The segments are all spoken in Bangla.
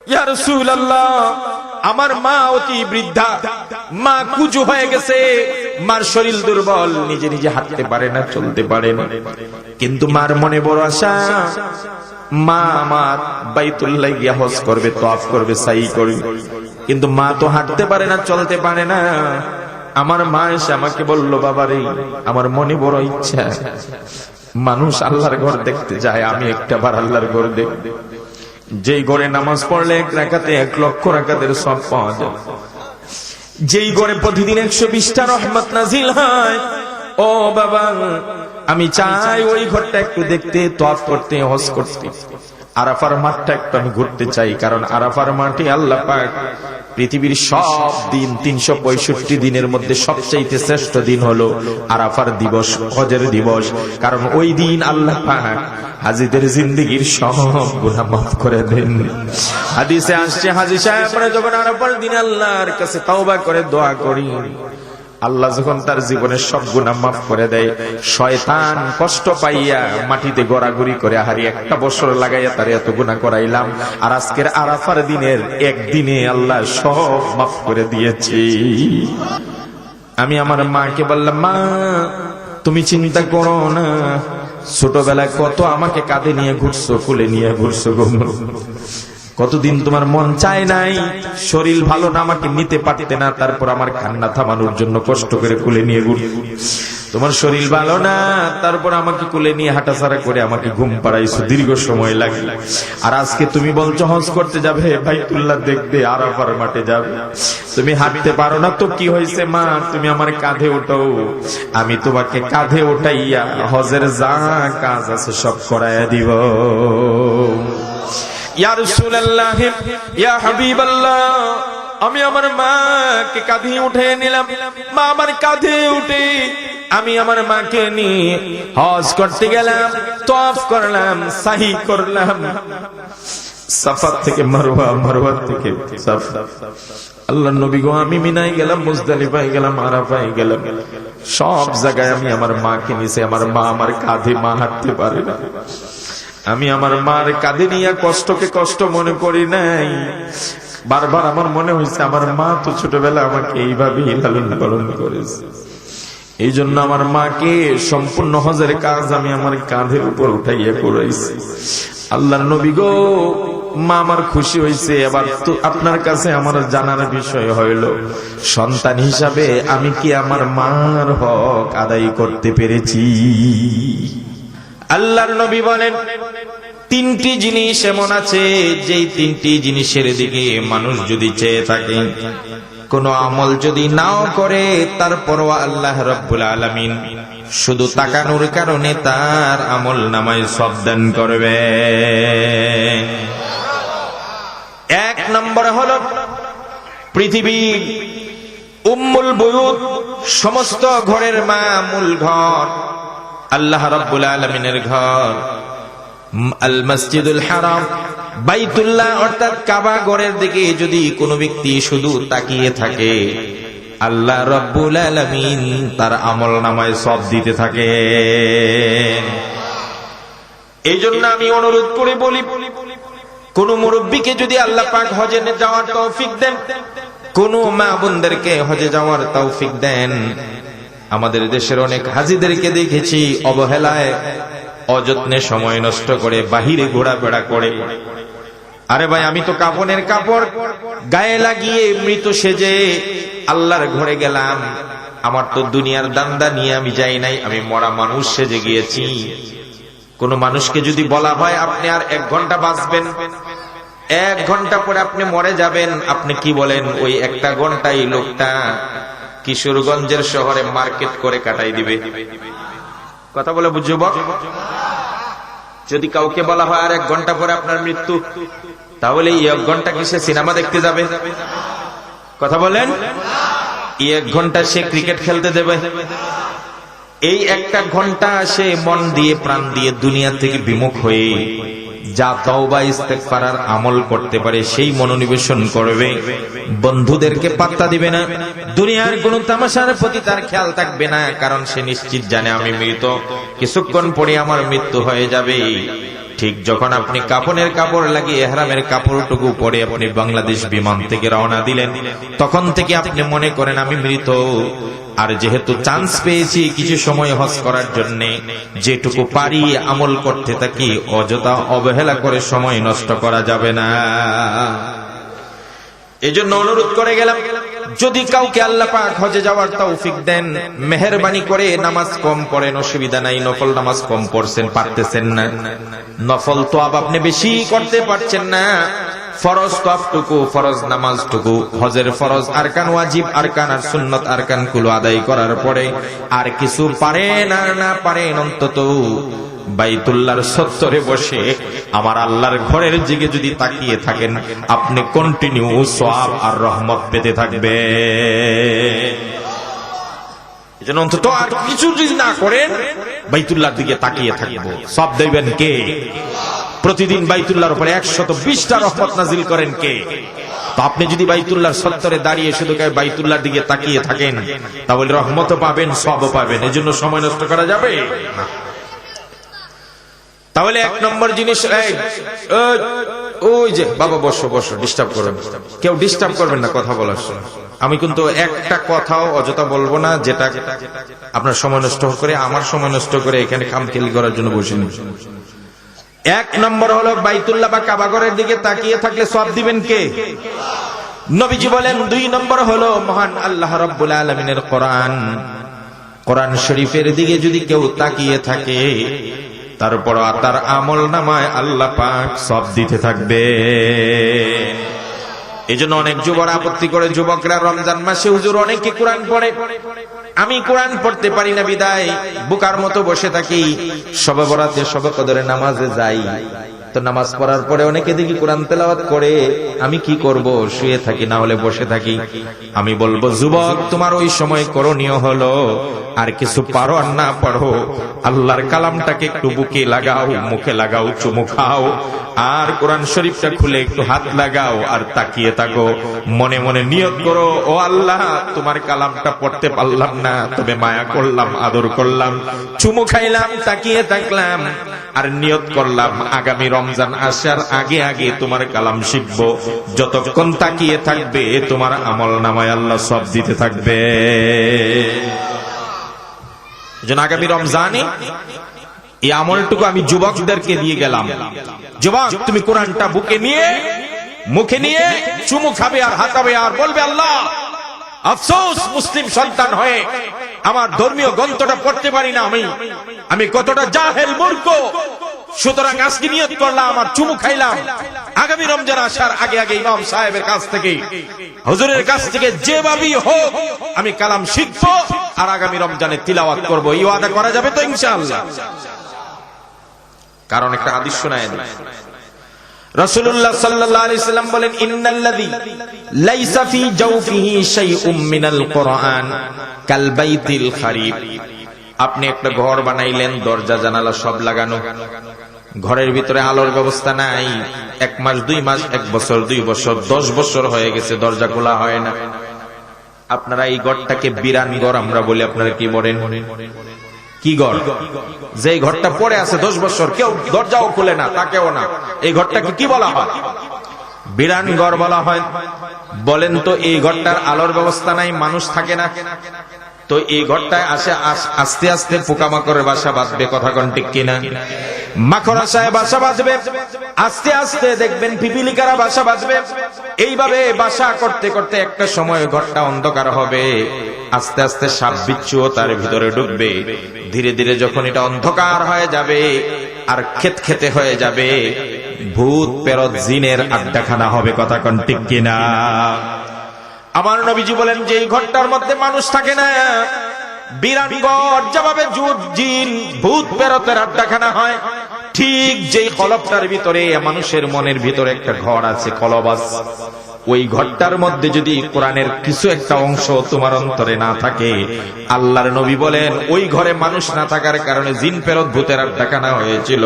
ইয়া রাসূলুল্লাহ, আমার মা অতি বৃদ্ধা, মা কুজু হয়ে গেছে, মার শরীর দুর্বল, নিজে নিজে হাঁটতে পারে না, চলতে পারে না। কিন্তু মার মনে বড় আশা, মা আমার বাইতুল্লাহ গিয়া হজ করবে, তওয়াফ করবে, সাই করবে। কিন্তু মা তো হাঁটতে পারে না, চলতে পারে না। আমার মা এসে আমাকে বলল, বাবা রে, আমার মনে বড় ইচ্ছা, মানুষ আল্লাহর ঘর দেখতে যায়, আমি একটাবার আল্লাহর ঘর দেখব, যেই ঘরে নামাজ পড়লে 1 রাকাতে 1 লক্ষ রাকাতের সওয়াব পাওয়া যায়, যেই ঘরে প্রতিদিন 120টা রহমত নাজিল হয়। ও বাবা, আমি চাই ওই ঘরটা একটু দেখতে, তওয়াফ করতে, হজ করতে। আরাফার মাঠটা একটু আমি ঘুরতে চাই, কারণ আরাফার মাঠে আল্লাহ পাক পৃথিবীর সব দিন 365 দিনের মধ্যে সবচেয়ে শ্রেষ্ঠ দিন হলো আরাফার দিবস, হজের দিবস। কারণ ওই দিন আল্লাহ পাক হাজীদের জিন্দেগীর সব গুনাহ মাফ করে দেন। হাদিসে আসছে, হাজী সাহেবরা যখন আরাফার দিন আল্লাহর কাছে তওবা করে দোয়া করি, আল্লাহ যখন তার জীবনের সব গুনাহ মাফ করে দেয়, শয়তান কষ্ট পাইয়া মাটিতে গড়াগড়ি করে, হারি 1 বছর লাগাইয়া তার এত গুনাহ করাইলাম, আর আজকের আরাফার দিনের একদিনে আল্লাহ সব মাফ করে দিয়েছি। আমি আমার মাকে বললাম, মা তুমি চিন্তা করো না, ছোটবেলায় কত আমাকে কাঁধে নিয়ে ঘুরছো, কুলে নিয়ে ঘুরছো গো, কতদিন তোমার মন চায় নাই, শরীর ভালো না, আমাকে নিতে পারতে না, তারপর আমার কান্না থামানোর জন্য কষ্ট করে কুলে নিয়ে ঘুরছো। তোমার শরীর ভালো না, তারপর আমাকে কুলে নিয়ে হাঁটাছাড়া করে আমাকে ঘুম পাড়াইছো, দীর্ঘ সময় লাগে। আর আজকে তুমি বলছো হজ করতে যাবে, বাইতুল্লাহ দেখবে, আরাফার মাঠে যাবে, তুমি হাঁটতে পারো না, তো কি হয়েছে মা, তুমি আমার কাঁধে ওঠো, আমি তোমাকে কাঁধে ওঠাইয়া হজের যা কাজ আছে সব করাইয়া দিব। ইয়া রাসূলুল্লাহ, ইয়া হাবিবাল্লাহ, আমি আমার মাকে কাঁধে উঠে নিলাম। মা আমার কাঁধে উঠে আমি আমার মাকে নিয়ে হজ করতে গেলাম, তওয়াফ করলাম, সাই করলাম, সাফা থেকে মারওয়া, মারওয়া থেকে সাফা। আল্লাহর নবী গো, আমি মিনায় গেলাম, মুজদালিফায় গেলাম, আরাফায় গেলাম, সব জায়গায় আমি আমার মাকে নিয়েছি। আমার মা আমার কাঁধে, মা হাঁটতে পারে না, আমি আমার মার কাঁধে নিয়ে কষ্টকে কষ্ট মনে করি নাই। বারবার আমার মনে হয়েছে, আমার মা তো ছোটবেলা আমাকে এইভাবেই লালন পালন করেছে, এই জন্য আমার মাকে সম্পূর্ণ হজের কাজ আমি আমার কাঁধের উপর উঠাইয়া করাইছি। আল্লাহর নবী গো, মা আমার খুশি হয়েছে। এবার তো আপনার কাছে আমার জানার বিষয় হইল, সন্তান হিসাবে আমি কি আমার মার হক আদায় করতে পেরেছি? আল্লাহর নবী বলেন, 3টি জিনিস এমন আছে, যেই 3টি জিনিসের দিকে মানুষ যদি চেয়ে থাকে, কোন আমল যদি নাও করে, তারপরও আল্লাহ রাব্বুল আলামিন শুধু তাকানোর কারণে তার আমল নামায় সওয়াব দান করবে। 1 নম্বর হলো পৃথিবীর উম্মুল বুয়ুত, সমস্ত ঘরের মা, মূল ঘর আল্লাহ রাব্বুল আলামিনের ঘর, আল মসজিদুল হারাম, বাইতুল্লাহ অর্থাৎ কাবা ঘরের দিকে যদি কোনো ব্যক্তি শুধু তাকিয়ে থাকে, আল্লাহ রাব্বুল আলামিন তার আমল নামায় সওয়াব দিতে থাকে। এই জন্য আমি অনুরোধ করে বলি, কোন মুরব্বীকে যদি আল্লাহ পাক হজে যাওয়ার তৌফিক দেন, কোন মা বোনদেরকে হজে যাওয়ার তৌফিক দেন, আমাদের দেশের অনেক হাজীদেরকে দেখেছি অবহেলায়, অযত্নে সময় নষ্ট করে বাহিরে ঘোরাফেরা করে। আরে ভাই, আমি তো কাফনের কাপড় গায়ে লাগিয়ে মৃত সেজে আল্লাহর ঘরে গেলাম, আমার তো দুনিয়ার দান্দা নিয়ে আমি যাই নাই, আমি মরা মানুষ সেজে গিয়েছি। কোন মানুষকে যদি বলা হয় আপনি আর 1 ঘন্টা বাঁচবেন, 1 ঘন্টা পরে আপনি মরে যাবেন, আপনি কি বলেন? ওই 1টা ঘন্টাই লোকটা কিশোরগঞ্জের শহরে মার্কেট করে কাটাই দিবে। কথা বলে বুঝবো? যদি কাউকে বলা হয় আর 1 ঘন্টা পরে আপনার মৃত্যু, তাহলে এই 1 ঘন্টা কি সে সিনেমা দেখতে যাবে? কথা বলেন? এই 1 ঘন্টা সে ক্রিকেট খেলতে দেবে? এই 1টা ঘন্টা সে মন দিয়ে, প্রাণ দিয়ে দুনিয়া থেকে বিমুখ হয়ে যা তওবা ইস্তেগফার আমল করতে পারে সেই মনোনিবেশন করবে। বন্ধুদেরকে পাত্তা দিবে না, দুনিয়ার কোন তামাশার প্রতি তার খেয়াল থাকবে না, কারণ সে নিশ্চিত জানে আমি মৃত, কিছুক্ষণ পরে আমার মৃত্যু হয়ে যাবে। ঠিক যখন আপনি কাফনের কাপড় লাগিয়ে ইহরামের কাপড়টুকু পরে আপনি বাংলাদেশ বিমান থেকে রওনা দিলেন, তখন থেকে আপনি মনে করেন আমি মৃত। আর যেহেতু চান্স পেয়েছি কিছু সময় হজ করার জন্য, যেটুকু পারি আমল করতে থাকি, অযথা অবহেলা করে সময় নষ্ট করা যাবে না। এজন্য অনুরোধ করে গেলাম, যদি কাউকে আল্লাহ পাক হজে যাওয়ার তৌফিক দেন, মেহেরবানি করে নামাজ কম পড়েন, অসুবিধা নাই। নফল নামাজ কম পড়ছেন, পারতেছেন না, নফল তো আপনি বেশি করতে পারছেন না, ফরজ তো আপটুকু, ফরজ নামাজটুকু, হজের ফরজ আরকান, ওয়াজিব আরকান আর সুন্নত আরকান গুলো আদায় করার পরে আর কিছু পারেন আর না পারেন, অন্তত বাইতুল্লাহর চত্বরে বসে আমার আল্লাহর ঘরের দিকে যদি তাকিয়ে থাকেন, আপনি কন্টিনিউ সওয়াব আর রহমত পেতে থাকবে। এজন্য অন্তত আর কিছু যদি না করেন, বাইতুল্লাহর দিকে তাকিয়ে থাকবো। সব দেবেন কে? প্রতিদিন বাইতুল্লাহর উপরে 120টা রহমত নাজিল করেন কে? তো আপনি যদি বাইতুল্লাহর চত্বরে দাঁড়িয়ে শুধু বাইতুল্লাহর দিকে তাকিয়ে থাকেন, তাহলে রহমতও পাবেন, সবও পাবেন। এজন্য সময় নষ্ট করা যাবে না। তাহলে এক নম্বর জিনিস, ওই যে বাবা বসো বসো, ডিস্টার্ব করবেন, কেউ ডিস্টার্ব করবেন না কথা বলার সময়। আমি কিন্তু একটা কথাও অযথা বলবো না যেটা আপনার সময় নষ্ট করে, আমার সময় নষ্ট করে এখানে খামখেয়ালি করার জন্য বসিনি। এক নম্বর হলো বাইতুল্লাহ বা কাবাঘরের দিকে তাকিয়ে থাকলে সওয়াব দিবেন কে? নবীজি বলেন। 2 নম্বর হলো মহান আল্লাহ রাব্বুল আলামিনের কোরআন, কোরআন শরীফের দিকে যদি কেউ তাকিয়ে থাকে, তারপর তার আমল নামায় আল্লাহ পাক সব দিতে থাকবে। এই জন্য অনেক যুবকরা আপত্তি করে, যুবকরা রমজান মাসে হুজুর অনেকে কোরআন পড়ে, আমি কোরআন পড়তে পারি না বিদায় বুকার মতো বসে থাকি, শবে বরাতে শবে কদরে নামাজে যাই, তো নামাজ পড়ার পরে অনেকে দেখি কোরআন তেলাওয়াত করে, আমি কি করব? শুয়ে থাকি, না হলে বসে থাকি। আমি বলবো, যুবক, তোমার ওই সময় করণীয় হলো আর কিছু পারো আর না পারো, আল্লাহর কালামটাকে একটু বুকে লাগাও, মুখে লাগাও, চুমু খাও, আর কোরআন শরীফটা খুলে একটু হাত লাগাও আর তাকিয়ে থাকো। মনে মনে নিয়ত করো, ও আল্লাহ, তোমার কালামটা পড়তে পারলাম না, তবে মায়া করলাম, আদর করলাম, চুমু খাইলাম, তাকিয়ে থাকলাম, আর নিয়ত করলাম আগামী রমজান আসার আগে আগে তোমার কালাম শিখবো। যতক্ষণ তাকিয়ে থাকবে, তোমার আমল নামায় আল্লাহ সব দিতে থাকবে। যেন আগামী রমজানে এই আমলটুকু আমি যুবকদেরকে দিয়ে গেলাম। যুবক, তুমি কোরআনটা বুকে নিয়ে, মুখে নিয়ে চুমু খাবে আর হাতাবে আর বলবে, আল্লাহ, আফসোস মুসলিম সন্তান হয়ে আমার ধর্মীয় গ্রন্থটা পড়তে পারি না, আমি কতটা জাহেল মূর্খ। সুতরাং আজকে নিয়ত করলাম আর চুমু খাইলাম, আগামী রমজান আসার আগে আগে ইমাম সাহেবের কাছ থেকে, হুজুরের কাছ থেকে যেভাবেই হোক আমি কালাম শিখবো আর আগামী রমজানে তিলাওয়াত করবো। এই ওয়াদা করা যাবে তো ইনশাআল্লাহ? কারণ একটা হাদিস শোনায় দিই, রাসূলুল্লাহ সাল্লাল্লাহু আলাইহি সাল্লাম বলেন, ইন্নাল্লাযী লাইসা ফি জাওফিহি শাইউম মিনাল কুরআন কাল বাইতিল খারিব। আপনি একটা ঘর বানাইলেন, দরজা জানালা সব লাগানো, ঘরের ভিতরে আলোর ব্যবস্থা নাই, 1 মাস 2 মাস 1 বছর 2 বছর 10 বছর হয়ে গেছে, দরজা খোলা হয় না। আপনারা এই ঘরটাকে বিরান ঘর আমরা বলি, আপনারা কি বলেন? কি ঘর? যে ঘরটা পড়ে আছে 10 বছর, কেউ দরজাও খুলে না, তাকেও না, এই ঘরটাকে কি বলা হয়? বিরান ঘর বলা হয়। বলেন তো, এই ঘরটার আলোর ব্যবস্থা নাই, মানুষ থাকে না, তো এই ঘরটায় আসে আস্তে আস্তে পোকামাকড়ের বাসা বাঁধবে, কথা কোন ঠিক কিনা? মাকড়সায় বাসা বাঁধবে, আস্তে আস্তে দেখবেন পিপিলিকারা বাসা বাঁধবে। এইভাবে বাসা করতে করতে একটা সময় ঘরটা অন্ধকার হবে, আস্তে আস্তে সাপ বিচ্ছুও তার ভিতরে ঢুকবে। ধীরে ধীরে যখন এটা অন্ধকার হয়ে যাবে আর খেতে হয়ে যাবে, ভূত পেরত জিনের আড্ডাখানা হবে, কথা কোন ঠিক কিনা? আমার নবীজি বলেন যে এই ঘরটার মধ্যে মানুষ থাকে না, বিরান ঘর, যেভাবে জিন ভূত পেরতের আড্ডাখানা হয়, ঠিক যেই কলবটার ভিতরে মানুষের মনের ভিতরে একটা ঘর আছে, কলব আছে, ওই ঘরটার মধ্যে যদি কোরআনের কিছু একটা অংশ তোমার অন্তরে না থাকে, আল্লাহর নবী বলেন ওই ঘরে মানুষ না থাকার কারণে জিন পেরত ভূতের আড্ডাখানা হয়েছিল,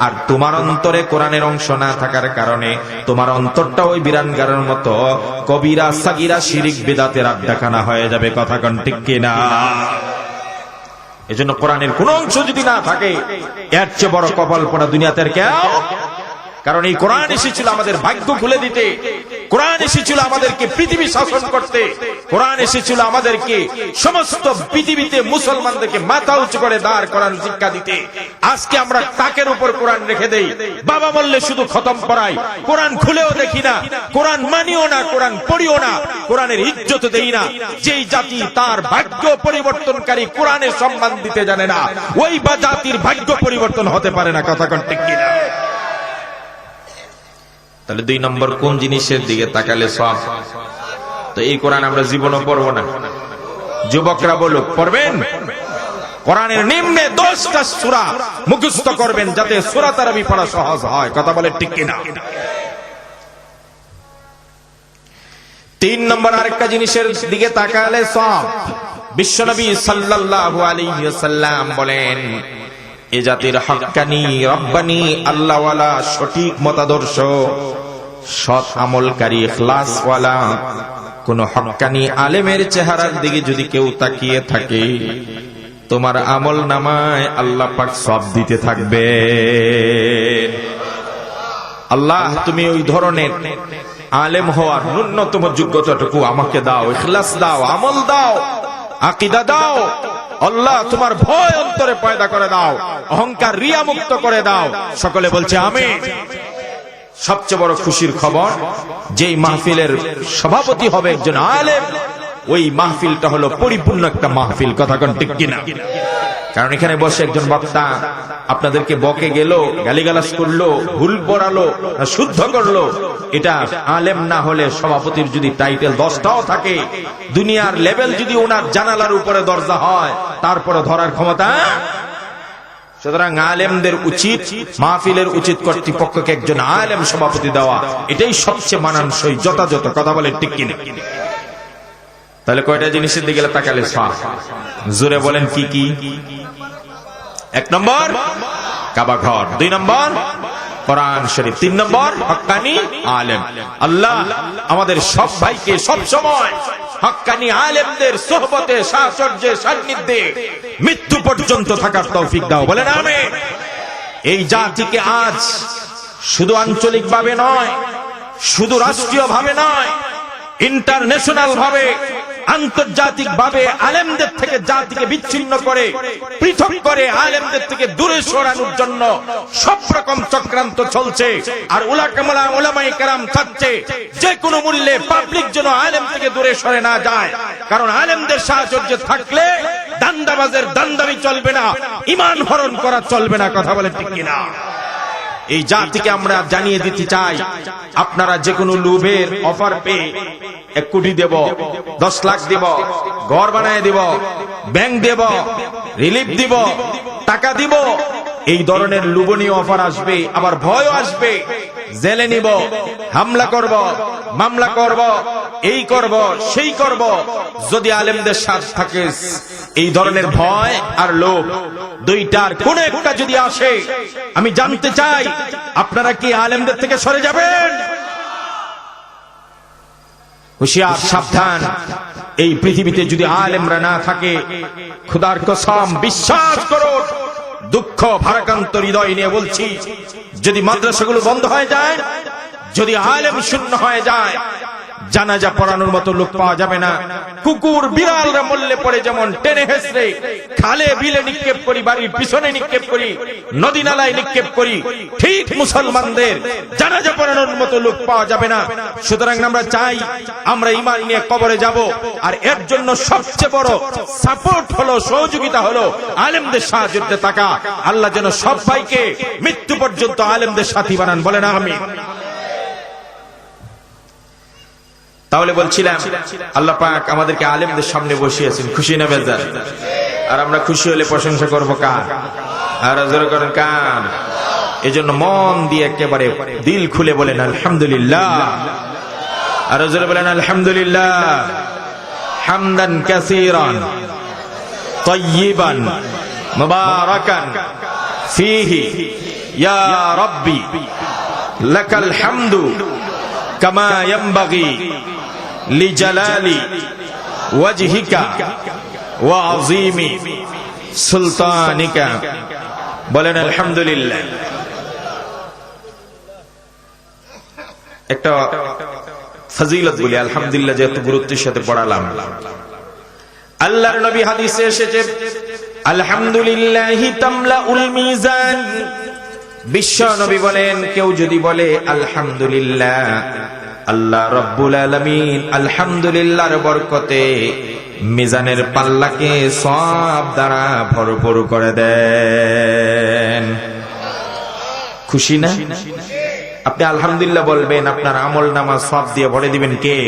আর তোমার অন্তরে কোরআনের অংশ না থাকার কারণে তোমার অন্তরটা ওই বিরানগারের মতো কবিরা সাগিরা শিরিক বিদাতের আড্ডাখানা হয়ে যাবে, কথা কোন ঠিক কিনা? এজন্য কোরআনের কোন অংশ যদি না থাকে এর চেয়ে বড় কপাল পোড়া দুনিয়াতে আর কেউ। কারণ এই কোরআন এসেছিল আমাদের ভাগ্য খুলে দিতে, কোরআন এসেছিল আমাদেরকে পৃথিবী শাসন করতে, কোরআন এসেছিল আমাদেরকে সমস্ত পৃথিবীতে মুসলমানদেরকে মাথা উঁচু করে দাঁড় করার শিক্ষা দিতে। আজকে আমরা তাকের উপর কোরআন রেখে দেই, বাবা বললে শুধু খতম করাই, কোরআন খুলেও দেখি না, কোরআন মানিও না, কোরআন পড়িও না, কোরআনের ইজ্জত দেই না। যেই জাতি তার ভাগ্য পরিবর্তনকারী কোরআনের সম্মান দিতে জানে না, ওই বা জাতির ভাগ্য পরিবর্তন হতে পারে না। কথা কোন ঠিক কিনা? তাহলে 2 নম্বর কোন জিনিসের দিকে তাকালে সব? তো এই কোরআন আমরা জীবনও পড়ব না। যুবকরা বলুক, পড়বেন? কোরআনের নিম্নে 10টা সূরা মুখস্থ করবেন যাতে সূরা তারাবি পড়া সহজ হয়। কথা বলে ঠিক কিনা? 3 নম্বর আরেকটা জিনিসের দিকে তাকালে সব। বিশ্বনবী সাল্লাল্লাহু আলাইহি ওয়াসাল্লাম বলেন, এ জাতির হক্কানি রব্বানি আল্লাহওয়ালা, সঠিক মতাদর্শ, সৎ আমলকারী, ইখলাসওয়ালা কোন হক্কানি আলেমের চেহারার দিকে যদি কেউ তাকিয়ে থাকে, তোমার আমল নামায় আল্লাহ পাক সব দিতে থাকবে। আল্লাহ, তুমি ওই ধরনের আলেম হওয়ার ন্যূনতম যোগ্যতাটুকু আমাকে দাও, ইখলাস দাও, আমল দাও, আকীদা দাও। আল্লাহ, তোমার ভয় অন্তরে পয়দা করে দাও, অহংকার রিয়া মুক্ত করে দাও। সকলে বলছে আমিন। সবচেয়ে বড় খুশির খবর, যেই মাহফিলের সভাপতি হবে একজন আলেম, ওই মাহফিলটা হলো পরিপূর্ণ একটা মাহফিল। কথা কোন ঠিক কিনা? কারণ এখানে বসে একজন বক্তা আপনাদেরকে বকে গেল, গালিগালাজ করলো, ভুল পড়ালো, শুদ্ধ করলো, এটা আলেম না হলে সভাপতির যদি টাইটেল 10টাও থাকে, দুনিয়ার লেভেল যদি ওনার জানালার উপরে দরজা হয়, তারপরে ধরার ক্ষমতা। সুতরাং আলেমদের উচিত, মাহফিলের উচিত কর্তৃপক্ষকে একজন আলেম সভাপতি দেওয়া, এটাই সবচেয়ে মানানসই, যথাযথ। কথা বলে ঠিক কিনা? তাহলে কয়টা জিনিসের দিকে তাকালে সব? জোরে বলেন কি কি? 1 নম্বর কাবা ঘর, 2 নম্বর কোরআন শরীফ, 3 নম্বর হক্কানি আলেম। আল্লাহ আমাদের সব ভাইকে সব সময় হক্কানি আলেমদের সোহবতে, সাহচর্যে, সান্নিধ্যে মৃত্যু পর্যন্ত থাকার তৌফিক দাও। বলেন আমিন। এই জাতিকে আজ শুধু আঞ্চলিক ভাবে নয়, শুধু রাষ্ট্রীয় ভাবে নয়, ইন্টারন্যাশনাল ভাবে, আন্তর্জাতিক ভাবে আলেমদের থেকে জাতিকে বিচ্ছিন্ন করে, পৃথক করে, আলেমদের থেকে দূরে সরানোর জন্য সব রকম চক্রান্ত চলছে। আর উলামায়ে কেরাম চাচ্ছে যে কোনো মূল্যে পাবলিক যেন আলেম থেকে দূরে সরে না যায়। কারণ আলেমদের সাহায্যে থাকলে দান্দাবাজের দান্দামি চলবে না, ঈমান হরণ করা চলবে না। কথা বলে ঠিক কিনা? এই জাতিকে আমরা জানিয়ে দিতে চাই, আপনারা যে কোনো লোভের অফার পেয়ে 1 কোটি দেব, 10 লাখ দিব, ঘর বানায় দিব, ব্যাংক দেব, রিলিফ দিব, টাকা দিব, এই ধরনের লোভনীয় অফার আসবে, আবার ভয়ও আসবে। জেলে নিব, হামলা করব, মামলা করব, এই করব, সেই করব। যদি আলেমদের সাথ থাকে এই ধরনের ভয় আর লোভ, দুইটার কোন একটা যদি আসে, আমি জানতে চাই আপনারা কি আলেমদের থেকে সরে যাবেন? হুঁশিয়ার, সাবধান। এই পৃথিবীতে যদি আলেমরা না থাকে, খোদার কসম বিশ্বাস করুন, দুঃখ ভারাক্রান্ত হৃদয় নিয়ে বলছি, যদি মাদ্রাসাগুলো বন্ধ হয়ে যায়, যদি আলেম শূন্য হয়ে যায়, জানাজা পড়ানোর মতো লোক পাওয়া যাবে না। কুকুর বিড়ালরা মরলে পড়ে যেমন টেনে হেসড়ে খালে বিলে নিক্ষেপ করি, বাড়ির পিছনে নিক্ষেপ করি, নদী নালায় নিক্ষেপ করি, ঠিক মুসলমানদের জানাজা পড়ানোর মতো লোক পাওয়া যাবে না। সুতরাং আমরা চাই আমরা ঈমান নিয়ে কবরে যাব, আর এর জন্য সবচেয়ে বড় সাপোর্ট হলো, সহযোগিতা হলো আলেমদের সাহায্যে থাকা। আল্লাহ যেন সব ভাইকে মৃত্যু পর্যন্ত আলেমদের সাথী বানান। বলেন আমিন। তাহলে বলছিলাম, আল্লাহ পাক আমাদেরকে আলেমদের সামনে বসিয়েছেন, খুশি না বেজার? আর আমরা খুশি হলে প্রশংসা করবো কার? আর জোরে করেন কার? এজন্য মন দিয়ে একেবারে দিল খুলে বলেন আলহামদুলিল্লাহ। আর জোরে বলেন আলহামদুলিল্লাহ, হামদান কাসীরান তাইয়িবান মুবারাকান ফীহি ইয়া রাব্বি লাকাল হামদু কামা ইয়ানবাগি লিজালালি ওয়াজহিকা ওয়া আযীমি সুলতানিকা। বলেন আলহামদুলিল্লাহ। একটা ফজিলত বলি, আলহামদুলিল্লাহ যেহেতু গুরুত্বের সাথে পড়ালাম। আল্লাহর নবী হাদিসে এসেছে, আলহামদুলিল্লাহি তামলাউল মিজান। বিশ্ব নবী বলেন, কেউ যদি বলে আলহামদুলিল্লাহ, আল্লাহ রাব্বুল আলামিন আলহামদুলিল্লাহর বরকতে মিজানের পাল্লাকে সওয়াব দ্বারা ভরপুর করে দেন। খুশি না? আপনি আলহামদুলিল্লাহ বলবেন, আপনার আমল নামা সওয়াব দিয়ে ভরে দিবেন কে?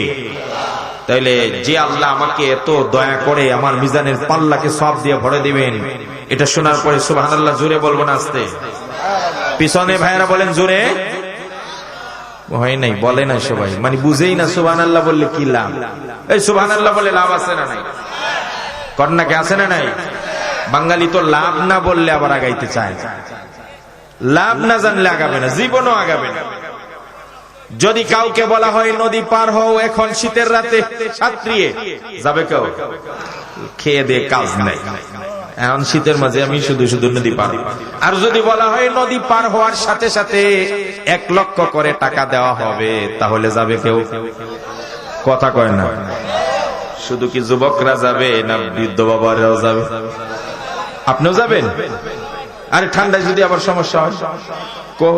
তাইলে যে আল্লাহ আমাকে এত দয়া করে আমার মিজানের পাল্লাকে সওয়াব দিয়ে ভরে দিবেন, এটা শোনার পরে সুবহানাল্লাহ জোরে বলবো না আস্তে? পিছনে ভাইরা বলেন জোরে। হয় নাই, বলে না সবাই, মানে বুঝেই না সুবহানাল্লাহ বললে কি লাভ। এই সুবহানাল্লাহ বলে লাভ আছে না নাই? কন্যাকে আছে না নাই? বাঙালি তো লাভ না বললে আবার আগাইতে চায়, লাভ না জানলে আগাবে না, জীবনও আগাবে না। যদি কাউকে বলা হয় নদী পার হও এখন শীতের রাতে, সাঁতরিয়ে যাবে কেউ? খেয়ে দিয়ে কাজ নাই, এখন শীতের মাঝে আমি শুধু শুধু নদী পার। আর যদি বলা হয় নদী পার হওয়ার সাথে সাথে 1 লক্ষ করে টাকা দেওয়া হবে, তাহলে যাবে কেউ? কথা কয় না। শুধু কি যুবকরা যাবে না বৃদ্ধ বাবারাও যাবে? আপনিও যাবেন? আরে ঠান্ডায় যদি আবার সমস্যা হয়,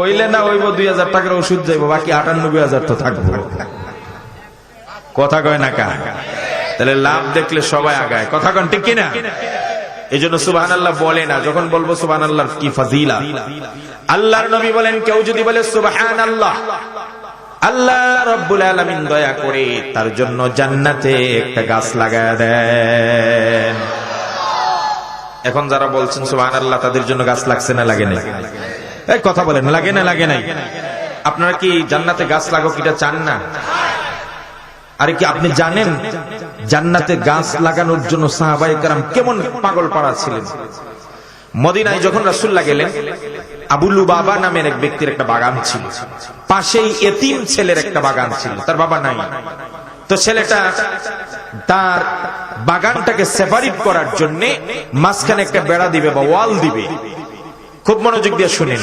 হইলে না হইব 2000 টাকার ওষুধ যাইব, বাকি 98,000 তো থাকবো। কথা কয় না কা? তাহলে লাভ দেখলে সবাই আগায়। কথা কন ঠিক কিনা? এই জন্য সুবহানাল্লাহ বলে না। যখন বলবো সুবহানাল্লাহ কি ফাজিলা। আল্লাহর নবী বলেন, কেউ যদি বলে সুবহানাল্লাহ, আল্লাহ রাব্বুল আলামিন দয়া করে তার জন্য জান্নাতে একটা গাছ লাগায় দেন। এখন যারা বলছেন সুবহানাল্লাহ, তাদের জন্য গাছ লাগছে না লাগে নাই? এই কথা বলেন, লাগে না লাগে নাই? আপনারা কি জান্নাতে গাছ লাগাক এটা চান না? আরে কি আপনি জানেন জান্নাতে গাছ লাগানোর জন্য সাহাবায়ে কেরাম কেমন পাগল পাড়া ছিলেন? মদিনায় যখন রাসূলুল্লাহ গেলেন, আবু লুবাবা নামের এক ব্যক্তির একটা বাগান ছিল, পাশেই এতিম ছেলের একটা বাগান ছিল, তার বাবা নাই। তো ছেলেটা তার বাগানটাকে সেপারেট করার জন্য মাঝখানে একটা বেড়া দিবে বা ওয়াল দিবে। খুব মনোযোগ দিয়ে শুনেন।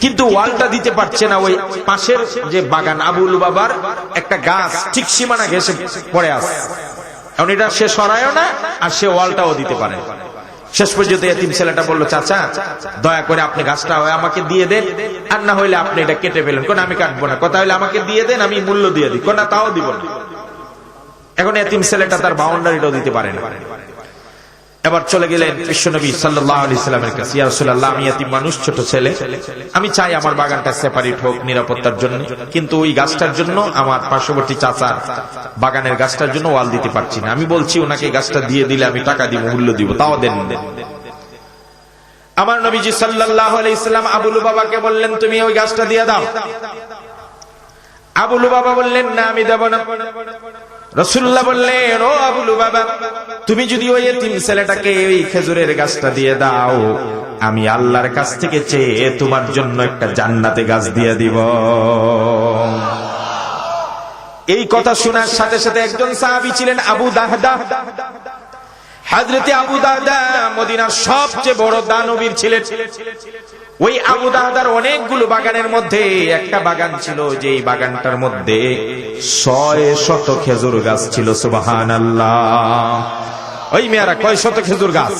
কিন্তু ওয়ালটা দিতে পারছে না, ওই পাশের যে বাগান আবু লুবাবার একটা গাছ ঠিক সীমানা ঘেঁষে পড়ে আছে। এখন এটা সে সরায়ও না আর সে ওয়ালটাও দিতে পারে। শেষ পর্যন্ত এতিম ছেলেটা বলল, চাচা দয়া করে আপনি গাছটা হয় আমাকে দিয়ে দেন, আর না হইলে আপনি এটা কেটে ফেলেন। কোন আমি কাটবো না, কথা হইলে আমাকে দিয়ে দেন, আমি মূল্য দিয়ে দিই। কোন তাও দিব না। এখন এতিম ছেলেটা তার বাউন্ডারিটাও দিতে পারে না। এবার চলে গেলেন বিশ্বনবী সাল্লাল্লাহু আলাইহি সাল্লামের কাছে, ইয়া রাসূলুল্লাহ, আমি এতিম মানুষ, ছোট ছেলে, আমি চাই আমার বাগানটা সেপারেট হোক নিরাপত্তার জন্য, কিন্তু ওই গাছটার জন্য আমার পার্শ্ববর্তী চাচা বাগানের গাছটার জন্য ওয়াল দিতে পারছি না। আমি বলছি ওনাকে গাছটা দিয়ে দিলে আমি টাকা দিব, মূল্য দিব, তাও দেন। আমার নবীজি সাল্লাল্লাহু আলাইহি সাল্লাম আবু লুবাবাকে বললেন, তুমি ওই গাছটা দিয়ে দাও। আবু লুবাবা বললেন, না আমি দেব না। রাসূলুল্লাহ বললেন, ও আবু লুবাবা, তুমি যদি ওই এতিম ছেলেটাকে ওই খেজুরের গাছটা দিয়ে দাও, আমি আল্লাহর কাছ থেকে চেয়ে তোমার জন্য একটা জান্নাতে গাছ দিয়ে দিব। এই কথা শোনার সাথে সাথে একজন সাহাবী ছিলেন আবু দাহদা। হযরতে আবু দাহদা মদিনার সবচেয়ে বড় দানবীর ছিলেন। ওই আবু দাহদার অনেকগুলো বাগানের মধ্যে একটা বাগান ছিল, যে বাগানটার মধ্যে 600 খেজুর গাছ ছিল। সুবহানাল্লাহ। ওই মেয়েরা কয় শত খেজুর গাছ?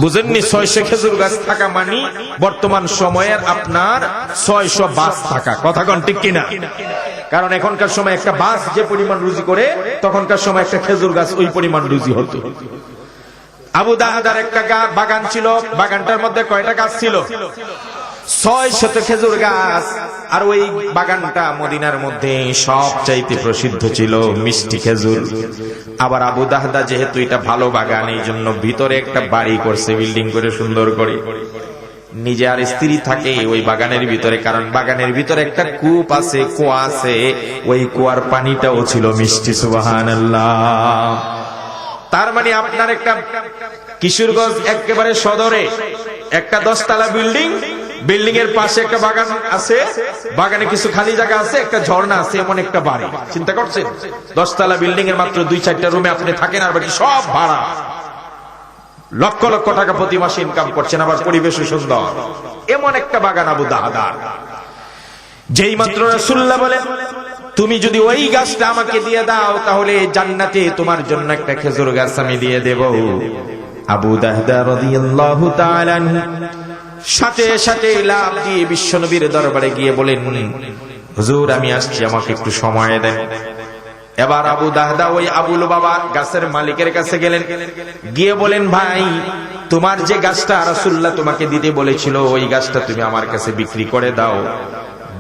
বুঝেননি? 600 খেজুর গাছ থাকা মানে বর্তমান সময়ের আপনার 600 বাস থাকা। কথা কোন ঠিক কিনা? কারণ এখনকার সময় একটা বাস যে পরিমাণ রুজি করে, তখনকার সময় একটা খেজুর গাছ ওই পরিমাণ রুজি হতো। আবু দাহদার একটা বাগান ছিল, বাগানটার মধ্যে কয়টা গাছ ছিল? 600 খেজুর গাছ। আর ওই বাগানটা মদিনার মধ্যে সবচাইতে প্রসিদ্ধ ছিল মিষ্টি খেজুর। আবার আবু দাহদা যেহেতু এটা ভালো বাগান, এই জন্য ভিতরে একটা বাড়ি করছে, বিল্ডিং করে সুন্দর করে। নিজে আর স্ত্রী থাকে ওই বাগানের ভিতরে, কারণ বাগানের ভিতরে একটা কূপ আছে, কুয়া আছে, ওই কুয়ার পানিটাও ছিল মিষ্টি। সুবহানাল্লাহ। তার মানে আপনার একটা কিশোরগঞ্জ একেবারে সদরে একটা 10 তলা বিল্ডিং, বিল্ডিং এর পাশে একটা বাগান আছে, বাগানে কিছু খালি জায়গা আছে, একটা ঝর্ণা আছে, এমন একটা বাড়ি। চিন্তা করছেন? 10 তলা বিল্ডিং এর মাত্র 2-4টা রুমে আপনি থাকেন, আর বাকি সব ভাড়া। লক্ষ লক্ষ টাকা প্রতি মাসে ইনকাম করছেন, আবার পরিবেশও সুন্দর। এমন একটা বাগান আবু দাহদার। যেই মাত্র রাসূলুল্লাহ বলেন, তুমি যদি ওই গাছটা আমাকে দিয়ে দাও তাহলে জান্নাতে তোমার জন্য একটা খেজুর গাছ আমি দিয়ে দেব। আবু দাহদা রাদিয়াল্লাহু তাআলা সাথে সাথে লাফ দিয়ে বিশ্বনবীর দরবারে গিয়ে বলেন, হুজুর আমি আসছি, আমাকে একটু সময় দেন। এবার আবু দাহদা ওই আবুল বাবা গাছের মালিকের কাছে গেলেন, গিয়ে বলেন, ভাই তোমার যে গাছটা রাসূলুল্লাহ তোমাকে দিতে বলেছিল ওই গাছটা তুমি আমার কাছে বিক্রি করে দাও,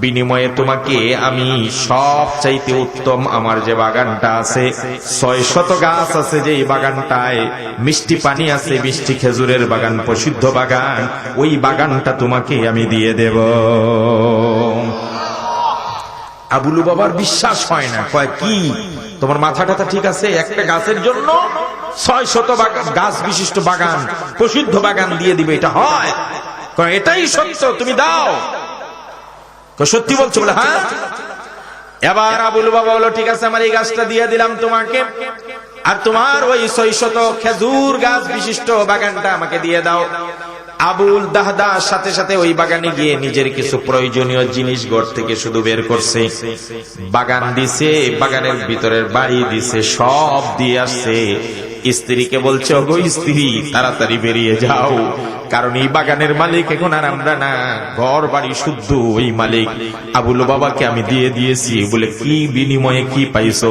বিনিময়ে তোমাকে আমি সবচাইতে উত্তম আমার যে বাগানটা আছে 600 গাছ আছে, যে বাগানটায় মিষ্টি পানি আছে, মিষ্টি খেজুরের বাগান, প্রসিদ্ধ বাগান, ওই বাগানটা তোমাকে আমি দিয়ে দেব। আবুলু বাবার বিশ্বাস হয় না, কয় কি তোমার মাথাটা ঠিক আছে? একটা গাছের জন্য 600 গাছ বিশিষ্ট বাগান, প্রসিদ্ধ বাগান দিয়ে দিবে, এটা হয়? কয় এটাই সত্য, তুমি দাও। সত্যি বলছো? বলে হ্যাঁ। এবার আবুল বাবা বলো, ঠিক আছে আমার এই গাছটা দিয়ে দিলাম তোমাকে, আর তোমার ওই 600 খেজুর গাছ বিশিষ্ট বাগানটা আমাকে দিয়ে দাও। আবুল দাহদা সাথে সাথে ওই বাগানে গিয়ে নিজের কিছু প্রয়োজনীয় জিনিস ঘর থেকে শুধু বের করছে, বাগান দিছে, বাগানের ভিতরের বাড়ি দিছে, সব দিয়ে আসছে। স্ত্রীকে বলছে, ওগো স্ত্রী তাড়াতাড়ি বেরিয়ে যাও, কারণ এই বাগানের মালিক এখন আর আমরা না, ঘর বাড়ি শুদ্ধ ওই মালিক। আবুল বাবাকে আমি দিয়ে দিয়েছি। বলে কি বিনিময়ে কি পাইছো?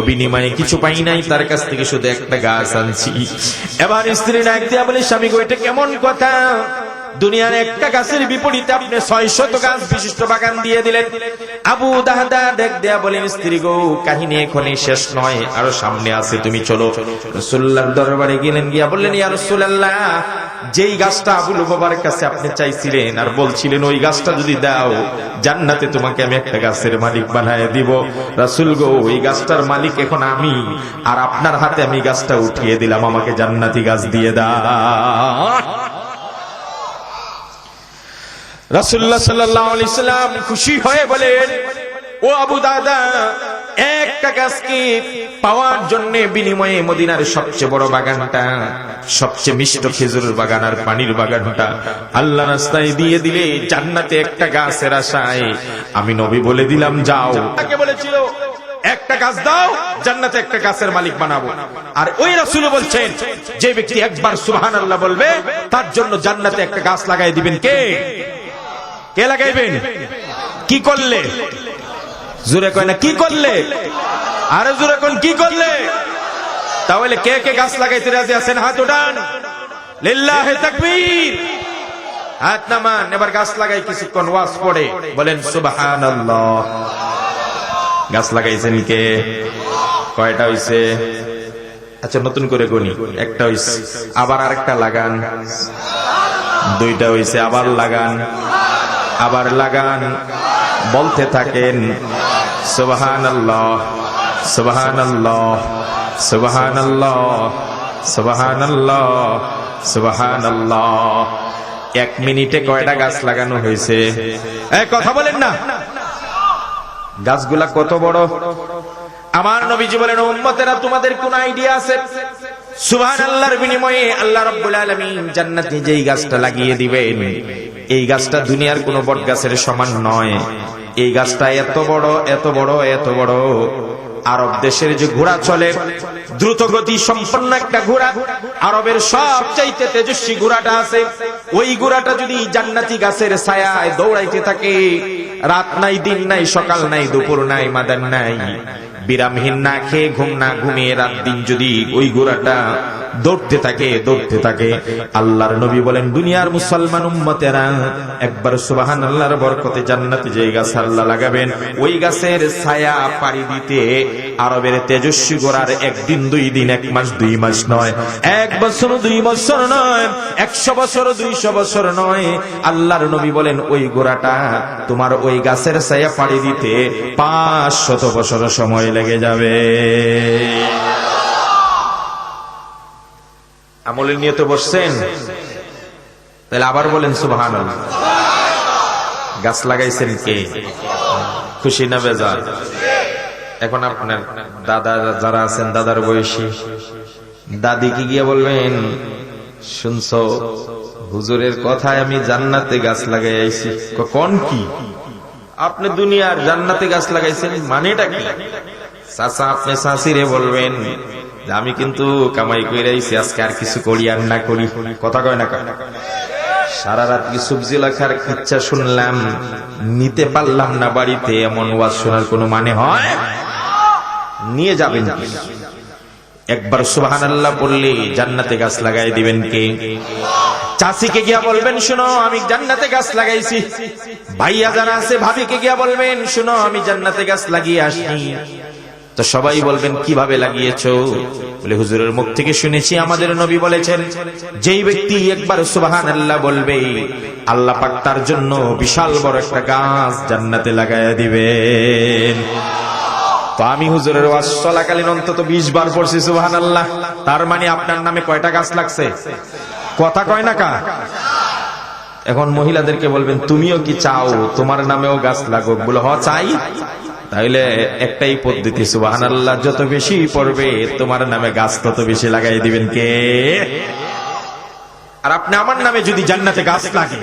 বিনিময়ে কিছু পাই নাই, তার কাছ থেকে শুধু একটা গাছ আনছি। এবার স্ত্রী ডাক দিয়া বলে, স্বামী গো এটা কেমন কথা? দুনিয়ার একটা গাছের বিপরীতে আপনি 600 গাছ বিশিষ্ট বাগান দিয়ে দিলেন। আবু দাহদা দেখ দেয়া বলেন, স্ত্রী গো কাহিনী এখনই শেষ নয়, আরো সামনে আছে, তুমি চলো। রাসূলুল্লাহর দরবারে গেলেন, গিয়া বললেন, ইয়া রাসূলুল্লাহ যেই গাছটা আবুল বাবার কাছে আপনি চাইছিলেন আর বলছিলেন ওই গাছটা যদি দাও জান্নাতে তোমাকে আমি একটা গাছের মালিক বানায় দিব। রাসূল গো ওই গাছটার মালিক এখন আমি, আর আপনার হাতে আমি গাছটা উঠিয়ে দিলাম, আমাকে জান্নাতি গাছ দিয়ে দাও। রাসূলুল্লাহ সাল্লাল্লাহু আলাইহি সাল্লাম খুশি হয়ে বলেন, ও আবু দাহদা একটা গাছকে পাওয়ার জন্য বিনিময়ে মদিনার সবচেয়ে বড় বাগানটা, সবচেয়ে মিষ্ট খেজুরের বাগান আর পানির বাগানটা আল্লাহ রাস্তায় দিয়ে দিলে জান্নাতে একটা গাছের আশায় আমি নবী বলে দিলাম যাও। তাকে বলেছিল একটা গাছ দাও, জান্নাতে একটা গাছের মালিক বানাবো। আর ওই রাসূল বলছেন যে ব্যক্তি একবার সুবহানাল্লাহ বলবে তার জন্য জান্নাতে একটা গাছ লাগাই দিবেন। কে কে লাগাইবেন? কি করলে? জোরে কয় না কি করলে? আরে জোরে কোন কি করলে? তাহলে কে কে গাছ লাগাইতে রাজি আছেন? হাত উঠান, লিল্লাহি তাকবীর। হাত নামান। এবার গাছ লাগাই কিছুক্ষণ ওয়াজ পড়ে বলেন সুবহানাল্লাহ। গাছ লাগাইছেন কে? কয়টা হইছে? আচ্ছা নতুন করে গনি। একটা হইছে, আবার আরেকটা লাগান। দুইটা হইছে, আবার লাগান, আবার লাগান, বলতে থাকেন সুবহানাল্লাহ সুবহানাল্লাহ সুবহানাল্লাহ সুবহানাল্লাহ সুবহানাল্লাহ। 1 মিনিটে কয়টা গাছ লাগানো হয়েছে? কথা বলেন না। গাছগুলা কত বড়? আমার নবীজি বলেন, উম্মতেরা তোমাদের কোন আইডিয়া আছে? সুবহানাল্লাহর বিনিময়ে আল্লাহ রাব্বুল আলামিন জান্নাতে যেই গাছটা লাগিয়ে দিবেন, এই গাছটা দুনিয়ার কোন বট গাছের সমান নয়। এই গাছটা এত বড় এত বড় এত বড়, আরব দেশের যে ঘোড়া চলে দ্রুত গতি সম্পন্ন একটা ঘোড়া, আরবের সবচাইতে তেজস্বী ঘোড়াটা আছে, ওই ঘোড়াটা যদি জান্নাতি গাছের ছায়ায় দৌড়াইতে থাকে, রাত নাই দিন নাই সকাল নাই দুপুর নাই মাদান নাই, বিরামহীন না খেয়ে ঘুম না ঘুমিয়ে রাত দিন যদি ওই ঘোড়াটা দৌড়তে থাকে দৌড়তে থাকে, আল্লাহর নবী বলেন দুনিয়ার মুসলমান উম্মতেরা একবার সুবহানাল্লাহর বরকতে জান্নাতে যে গাছ আল্লাহ লাগাবেন, ওই গাছের ছায়া পাড়ি দিতে আরবের তেজস্বী ঘোড়ার 1 দিন 2 দিন 1 মাস 2 মাস নয়, 1 বছর 2 বছর নয়, 100 বছর 200 বছর নয়। আল্লাহর নবী বলেন ওই ঘোড়াটা তোমার ওই গাছের ছায়া পাড়ি দিতে 500 বছর সময় লেগে যাবে। আমলের নিয়তে বসছেন? তাহলে আবার বলেন সুবহানাল্লাহ। গাছ লাগাইছেন কে? খুশি না বেজার? এখন আপনার দাদা যারা আছেন, দাদার বয়সী দাদিকে গিয়ে বলবেন শুনছো হুজুরের কথায় আমি জান্নাতে গাছ লাগাই আইছি। কোন কি আপনি দুনিয়ার জান্নাতে গাছ লাগাইছেন মানেটা কি? চাচা আপনি চাচিরে বলবেন যে আমি কিন্তু কামাই করে আইছি, আজকে আর কিছু করি আর না করি। কথা কয় না কয়? সারা রাত কি সবজি লেখার ইচ্ছা শুনলাম, নিতে পারলাম না বাড়িতে, এমন ওয়াজ শোনার কোনো মানে হয়? নিয়ে যাবেন কি? একবার সুবহানাল্লাহ বললে জান্নাতে গাছ লাগাই দিবেন কে? চাচিকে গিয়া বলবেন শুনো আমি জান্নাতে গাছ লাগাইছি। ভাইয়া যারা আছে ভাবিকে গিয়া বলবেন শুনো আমি জান্নাতে গাছ লাগিয়ে আসি। তো সবাই বলবেন কিভাবে লাগিয়েছো? বলে হুজুরের মুখ থেকে শুনেছি আমাদের নবী বলেছেন যেই ব্যক্তি একবার সুবহানাল্লাহ বলবে আল্লাহ পাক তার জন্য বিশাল বড় একটা গাছ জান্নাতে লাগাইয়া দিবেন। তো আমি হুজুরের ওয়াজ চলাকালীন অন্তত 20 বার পড়ছি সুবহানাল্লাহ। তার মানে আপনার নামে কয়টা গাছ লাগছে? কথা কয় না কা? এখন মহিলাদেরকে বলবেন তুমিও কি চাও তোমার নামেও গাছ লাগুক? বলে হ চাই। তাহলে একটাই পদ্ধতি, সুবহানাল্লাহ যত বেশি পড়বে তোমার নামে গাছ তত বেশি লাগাই দিবেন কে? আর আপনি আমার নামে যদি জান্নাতে গাছ লাগে,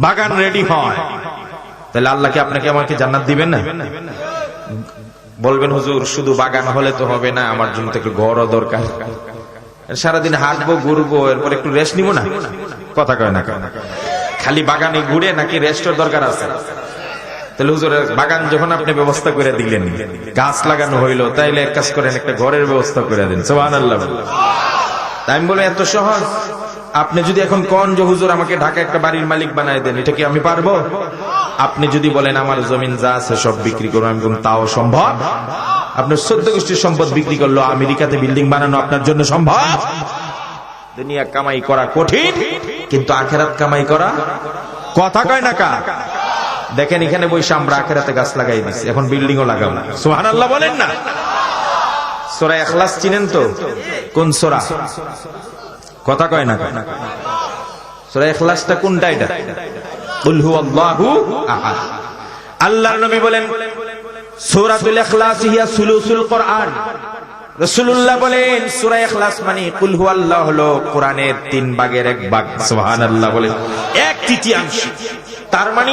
বাগান রেডি হয়, তাহলে আল্লাহ কি আপনাকে আমাকে জান্নাত দিবেন না? বলবেন হুজুর শুধু বাগান হলে তো হবে না, আমার জন্য তো একটু ঘরও দরকার। সারাদিন হাঁটবো ঘুরবো, এরপর একটু রেস্ট নিব না? কথা কয় না? খালি বাগানে ঘুরে নাকি রেস্টের দরকার আছে? তাহলে হুজুরের বাগান যখন আপনি ব্যবস্থা করে দিলেন, গাছ লাগানো হইলো, তাইলে এক কাজ করেন একটা ঘরের ব্যবস্থা করে দেন। সুবহানাল্লাহ। আমি বলে এত সহজ? আপনি যদি এখন কোন যে হুজুর আমাকে ঢাকা একটা বাড়ির মালিক বানায় দেন, এটা কি আমি পারবো? আপনি যদি বলেন আমার জমিন যা আছে সব বিক্রি করবো, আমি বলুন তাও সম্ভব? আপনার 14 গোষ্ঠীর সম্পদ বিক্রি করলো, আমেরিকাতে বিল্ডিং বানানো আপনার জন্য সম্ভব? দুনিয়া কামাই করা কঠিন, কিন্তু আখেরাত কামাই করা, কথা কয় না কা? দেখেন এখানে বসে আমরা আখেরাতে গাছ লাগাই দিচ্ছি, এখন বিল্ডিংও লাগাবো। সুবহানাল্লাহ বলেন না? সূরা ইখলাস চিনেন তো? কোন সূরা? কথা কয় না? সূরা ইখলাসটা কোনটা? এটা কুল হুয়াল্লাহু আহাদ। আল্লাহর নবী বলেন সূরাতুল ইখলাস হিয়া সুলুসুল কোরআন। রাসূলুল্লাহ বলেন সূরা ইখলাস মানে কুল হুয়াল্লাহ হলো কোরআনের 3 ভাগের 1 ভাগ। সুবহানাল্লাহ বলেন 1/3। তার মানে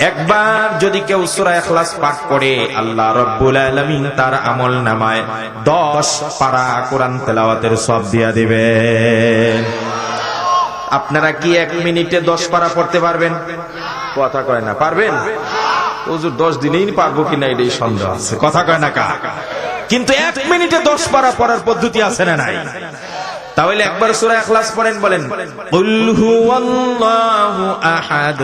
একবার যদি কেউ সূরা ইখলাস পাঠ করে আল্লাহ রাব্বুল আলামিন তার আমল নামায় 10 পারা কোরআন তেলাওয়াতের সওয়াব দিয়া দিবেন। আপনারা কি 1 মিনিটে 10 পারা পড়তে পারবেন? কথা কয় না? পারবেন? হুজুর 10 দিনেই পারবো কিনা এটাই সন্দেহ আছে। কথা কয় না কা? কিন্তু 1 মিনিটে 10 পারা পড়ার পদ্ধতি আছে না নাই? তাহলে একবার সূরা ইখলাস পড়েন, বলেন কুল হুয়াল্লাহু আহাদ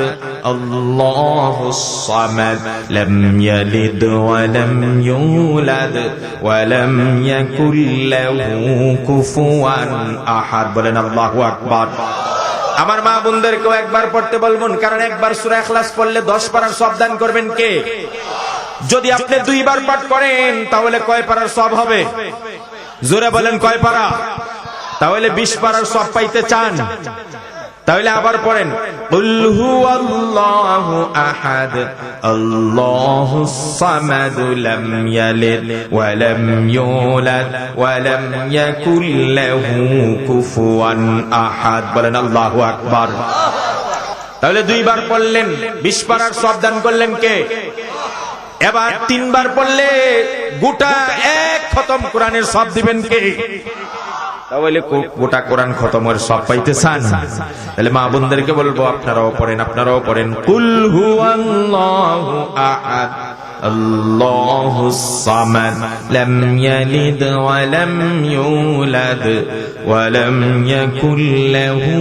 আল্লাহুস সামাদ লাম ইয়ালিদ ওয়া লাম ইউলাদ ওয়া লাম ইয়াকুল লাহু কুফুয়ান আহাদ। বলেন আল্লাহু আকবার। আমার মা বোনদেরকেও একবার পড়তে বলবেন, কারণ একবার সূরা ইখলাস পড়লে 10 পারার সওয়াব দান করবেন কে? যদি আপনি 2 বার পাঠ করেন তাহলে কয় পারার সওয়াব হবে? জোরে বলেন কয় পারা? তাহলে 20 পারার সওয়াব পাইতে চান? তাহলে আবার পড়েন কুল হুয়াল্লাহু আহাদ আল্লাহুস সামাদ লাম ইয়ালিদ ওয়া লাম ইউলাদ ওয়া লাম ইয়াকুল লাহু কুফুয়ান আহাদ। বলেন আল্লাহু আকবার। তাহলে 2 বার পড়লেন, 20 পারার সওয়াব দান করলেন কে? এবার 3 বার পড়লে গোটা 1 খতম কোরআনের সওয়াব দিবেন কে? তাহলে গোটা কোরআন খতমের সওয়াব পাইতে চান? তাহলে মা বোনদেরকে বলবো আপনারাও পড়েন কুল হুয়াল্লাহু আহাদ আল্লাহুস সামাদ লাম ইয়ালিদ ওয়া লাম ইউলাদ ওয়া লাম ইয়াকুল লাহু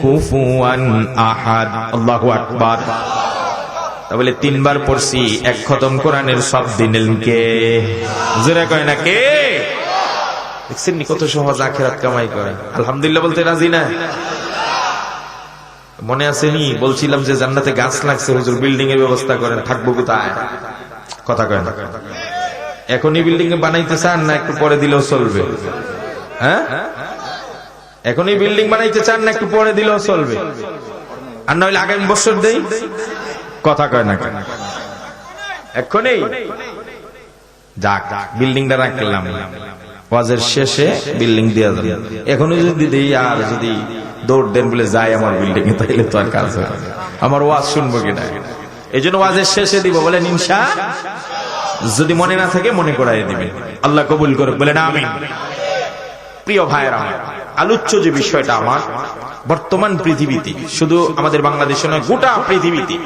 কুফুয়ান আহাদ। আল্লাহু আকবার। তাহলে 3 বার পড়ছি, 1 খতম কোরআনের সওয়াব দিলেন কে? জোরে কয় না কে? দেখছেন কত সহজ আখিরাত কামাই করে। আলহামদুলিল্লাহ বলতে রাজি না? মনে আছে নি বলছিলাম যে জান্নাতে গাছ লাগছে, হুজুর বিল্ডিং এর ব্যবস্থা করেন, থাকবো কোথায়? কথা কয় না? এখনই বিল্ডিং এ বানাইতে চান না একটু পরে দিলেও চলবে? হ্যাঁ, এখনই বিল্ডিং বানাইতে চান না একটু পরে দিলেও চলবে? আর নইলে আগামী বছর দেই? কথা কয় না? এখনই যাক বিল্ডিংটা রাখলাম, ওয়াজের শেষে বিল্ডিং দিয়ে যাবে। এখনো যদি দিই আর যদি দৌড় দেন বলে যাই আমার বিল্ডিং এ, তাইলে তো আর কাজ হবে, আমার ওয়াজ শুনবো কিনা। এই জন্য ওয়াজের শেষে দিব, বলেন ইনশা। যদি মনে না থাকে মনে করাই দিবেন, আল্লাহ কবুল করুক, বলেন আমিন। প্রিয় ভাইরা, আলোচ্য যে বিষয়টা আমার, বর্তমান পৃথিবীতে, শুধু আমাদের বাংলাদেশে নয়, গোটা পৃথিবীতে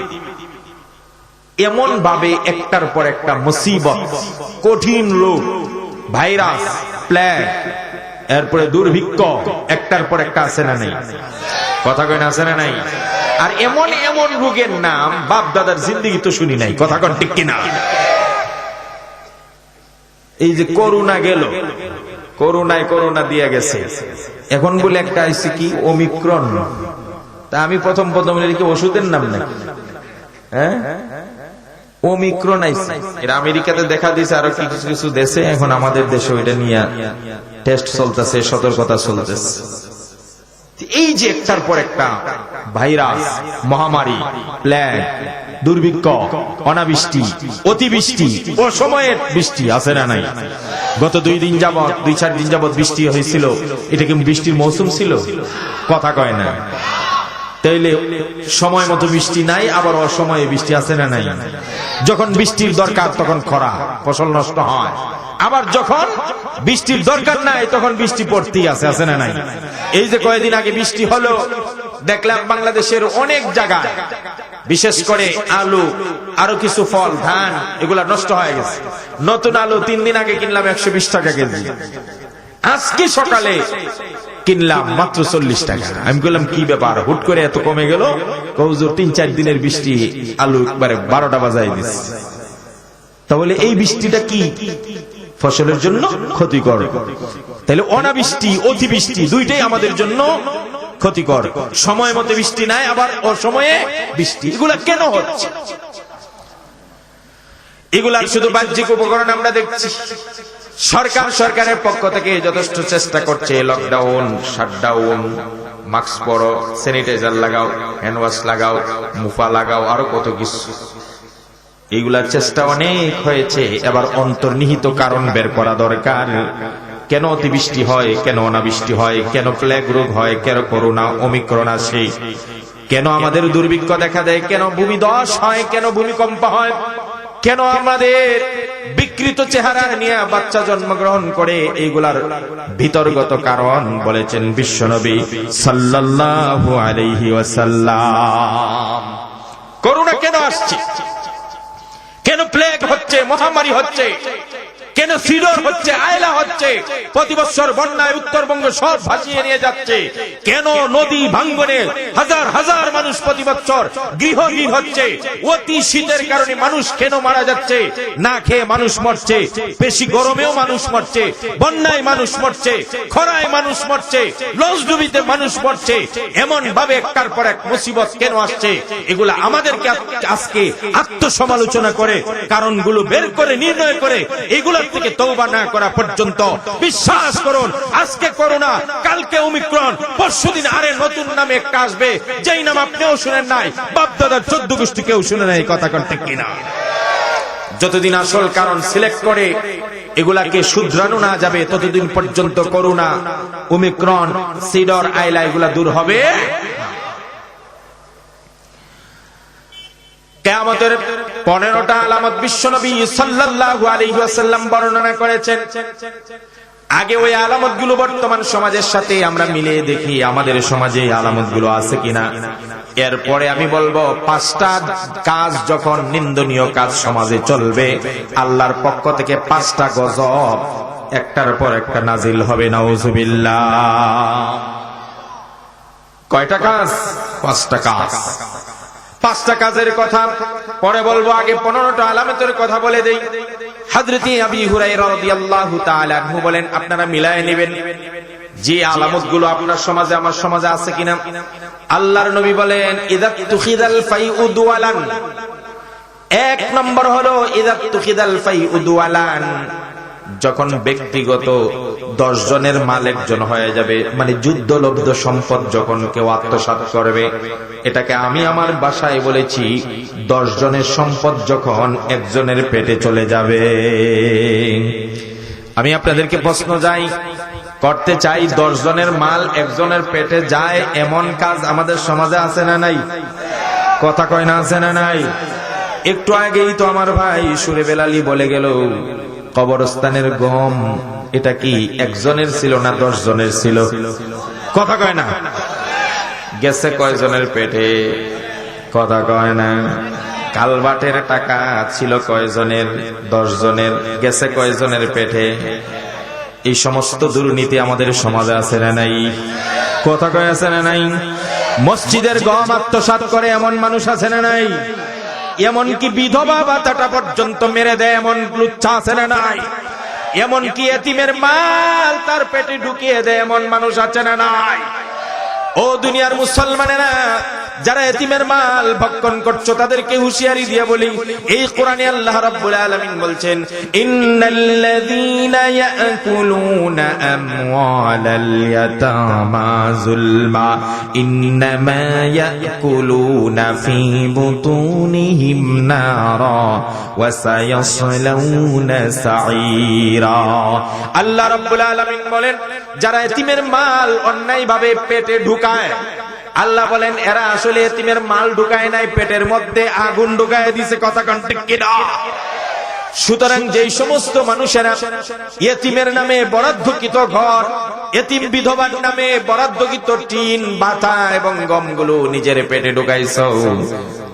এমন ভাবে একটার পর একটা মুসিবত, কঠিন রোগ, ভাইরাস, প্লেগ, এরপরে দুর্ভিক্ষ, একটার পর একটা আছে না নাই? কথা কয় না, আছে না নাই? আর এমন এমন রোগের নাম বাপ দাদার জিন্দেগি তো শুনি নাই, কথা কন ঠিক কিনা? এই যে করোনা গেল, করোনা দিয়ে গেছে, এখন বলে একটা আইসি কি ওমিক্রন। তা আমি প্রথম কি ওষুধের নাম নাকি? হ্যাঁ, ওমিক্রন আইসি, এটা আমেরিকাতে দেখা দিয়েছে, আরো কিছু কিছু দেশে, এখন আমাদের দেশে ওইটা নিয়ে টেস্ট চলতেছে, সতর্কতা চলতেছে। এই যে একটার পর একটা ভাইরাস, মহামারী, প্লেগ, দুর্ভিক্ষ, অনাবৃষ্টি, অতিবৃষ্টি, অসময়ের বৃষ্টি আছে না নাই? গত 2 দিন যাবত, 2-4 দিন যাবত বৃষ্টি হয়েছিল, এটা কি বৃষ্টির মৌসুম ছিল? কথা কয় না। তাইলে সময় মতো বৃষ্টি নাই, আবার অসময়ে বৃষ্টি আছে না নাই? যখন বৃষ্টির দরকার তখন খরা, ফসল নষ্ট হয়। আবার যখন বৃষ্টির দরকার নাই তখন বৃষ্টি পড়তেই আছে না নাই? এই যে কয়েকদিন আগে বৃষ্টি হলো, দেখলাম বাংলাদেশের অনেক জায়গায়, বিশেষ করে আলু, আরো কিছু ফল, ধান, এগুলা নষ্ট হয়ে গেছে। নতুন আলু 3 দিন আগে কিনলাম 120 টাকা কেজি, আজকে সকালে কিনলাম মাত্র 40 টাকা। আমি বললাম কি ব্যাপার, হুট করে এত কমে গেল? হুজুর 3-4 দিনের বৃষ্টি আলু একবারে 12টা বাজায় দিচ্ছে। তাহলে এই বৃষ্টিটা কি ফসলের জন্য ক্ষতিকর? তাহলে অনাবৃষ্টি, অতিবৃষ্টি দুইটাই আমাদের জন্য ক্ষতিকর। সময় মতো বৃষ্টি নাই, আবার অসময়ে বৃষ্টি, এগুলা কেন হচ্ছে? এগুলার শুধু বাহ্যিক উপকরণ আমরা দেখছি। সরকারের পক্ষ থেকে যথেষ্ট চেষ্টা করছে, লকডাউন, শাটডাউন, মাস্ক পরো, স্যানিটাইজার লাগাও, হ্যান্ড ওয়াশ লাগাও, মুফা লাগাও, আরো কত কিছু। এইগুলার চেষ্টা অনেক হয়েছে, এবার অন্তর্নিহিত কারণ বের করা দরকার। কেন অতিবৃষ্টি হয়, কেন অনাবৃষ্টি হয়, কেন প্লেগ রোগ হয়, কেন করোনা, ওমিক্রন আসে, কেন আমাদের দুর্ভিক্ষ দেখা দেয়, কেন ভূমিধস হয়, কেন ভূমিকম্প হয়, কেন আমাদের বিকৃত চেহারা নিয়ে বাচ্চা জন্মগ্রহণ করে, এইগুলার ভিতরগত কারণ বলেছেন বিশ্বনবী সাল্লাল্লাহু আলাইহি ওয়াসাল্লাম। করোনা কেন আসছে, কেন প্লেগ হচ্ছে, মহামারী হচ্ছে, কেন সিডর হচ্ছে, আয়লা হচ্ছে, প্রতি বছর বন্যায় উত্তরবঙ্গ সব ভাসিয়ে নিয়ে যাচ্ছে, কেন নদী ভাঙ্গনে হাজার হাজার মানুষ প্রতি বছর গৃহহীন হচ্ছে, অতি শীতের কারণে মানুষ কেন মারা যাচ্ছে, না খেয়ে মানুষ মরছে, বেশি গরমেও মানুষ মরছে, বন্যায় মানুষ মরছে, খরায় মানুষ মরছে, লঞ্চডুবিতে মানুষ মরছে, এমন ভাবে একটার পর এক মুসিবত কেন আসছে? এগুলা আমাদেরকে আজকে আত্মসমালোচনা করে কারণগুলো বের করে নির্ণয় করে এগুলা থেকে তওবা না করা পর্যন্ত বিশ্বাস করুন, আজকে করোনা, কালকে ওমিক্রন, পরশুদিন আরে নতুন নামে একটা আসবে, যেই নাম আপনিও শুনেন নাই, বাপ দাদার 14 গোষ্ঠী কেউ শুনে নাই। কথা ঠিক কিনা? যতদিন আসল কারণ সিলেক্ট করে এগুলাকে শুধরানো না যাবে, ততদিন পর্যন্ত করোনা, ওমিক্রন, সিডর, আইলা এগুলা দূর হবে। কিয়ামতের 15টা আলামত বিশ্বনবী সাল্লাল্লাহু আলাইহি ওয়াসাল্লাম বর্ণনা করেছেন। আগে ওই আলামতগুলো বর্তমান সমাজের সাথে আমরা মিলিয়ে দেখি আমাদের সমাজে এই আলামতগুলো আছে কিনা। এরপরে আমি বলবো 5টা কাজ যখন নিন্দনীয় কাজ সমাজে চলবে, আল্লাহর পক্ষ থেকে 5টা গজব একটার পর একটা নাজিল হবে, নাউজুবিল্লাহ। কয়টা কাজ? 5টা কাজ। 5টা কাজের কথা পরে বলবো, আগে 15টা আলামতের কথা বলে দেই। হযরত আবী হুরায়রা রাদিয়াল্লাহু তাআলা আনহু বলেন, আপনারা মিলায়ে নেবেন যে আলামতগুলো আপনার সমাজে আমার সমাজে আছে কিনা। আল্লাহর নবী বলেন, ইযা তুখিদাল ফাইউ দুওয়ালান, 1 নম্বর হলো ইযা তুখিদাল ফাইউ দুওয়ালান, যখন ব্যক্তিগত 10 জনের মাল একজন হয়ে যাবে, মানে যুদ্ধলব্ধ সম্পদ যখন কেউ আত্মসাৎ করবে, এটাকে আমি আমার ভাষায় বলেছি 10 জনের সম্পদ যখন একজনের পেটে চলে যাবে। আমি আপনাদেরকে প্রশ্ন করতে চাই, 10 জনের মাল একজনের পেটে যায় এমন কাজ আমাদের সমাজে আছে না নাই? কথা কয় না, আছে না নাই? একটু আগেই তো আমার ভাই সুরে বেলালি বলে গেল, কবরস্থানের গম এটা কি একজনের ছিল না 10 জনের ছিল? কথা কয় না। গেছে কয়জনের পেটে? কথা কয় না। কালবাটের টাকা ছিল কয়জনের? 10 জনের। গেছে কয়জনের পেটে? এই সমস্ত দুর্নীতি আমাদের সমাজে আছে না নাই? কথা কয় আছে না নাই? মসজিদের গম আত্মসাৎ করে এমন মানুষ আছে না নাই? এমনকি বিধবা ভাতাটা পর্যন্ত মেরে দেয় এমন লুচ্ছা আছে না নাই? এমনকি এতিমের মাল তার পেটে ঢুকিয়ে দেয় এমন মানুষ আছে না নাই? ও দুনিয়ার মুসলমানেরা, যারা এতিমের মাল ভক্ষণ করছো তাদেরকে হুঁশিয়ারি দিয়ে বলি, এই কোরআনে আল্লাহ রাব্বুল আলামিন বলছেন, ইন্নাল্লাযীনা ইয়াকুলুনা আমওয়ালাল ইয়াতামা যুলমা ইন্নামা ইয়াকুলুনা ফী বুতুনিহিম নারা ওয়া সায়াসলাউনা সাঈরা। আল্লাহ রাব্বুল আলামিন বলেন, যারা এতিমের মাল অন্যায়ভাবে পেটে ঢুকায়, আল্লাহ বলেন এরা আসলে এতিমের মাল ঢুকায় নাই, পেটের মধ্যে আগুন ঢুকায় দিছে। কথা কোন ঠিক কিনা? সুতরাং যেই সমস্ত মানুষেরা এতিমের নামে বরাদ্দকৃত ঘর, এতিম বিধবার নামে বরাদ্দকৃত টিন, বাতা এবং গমগুলো নিজের পেটে ঢুকাইছো,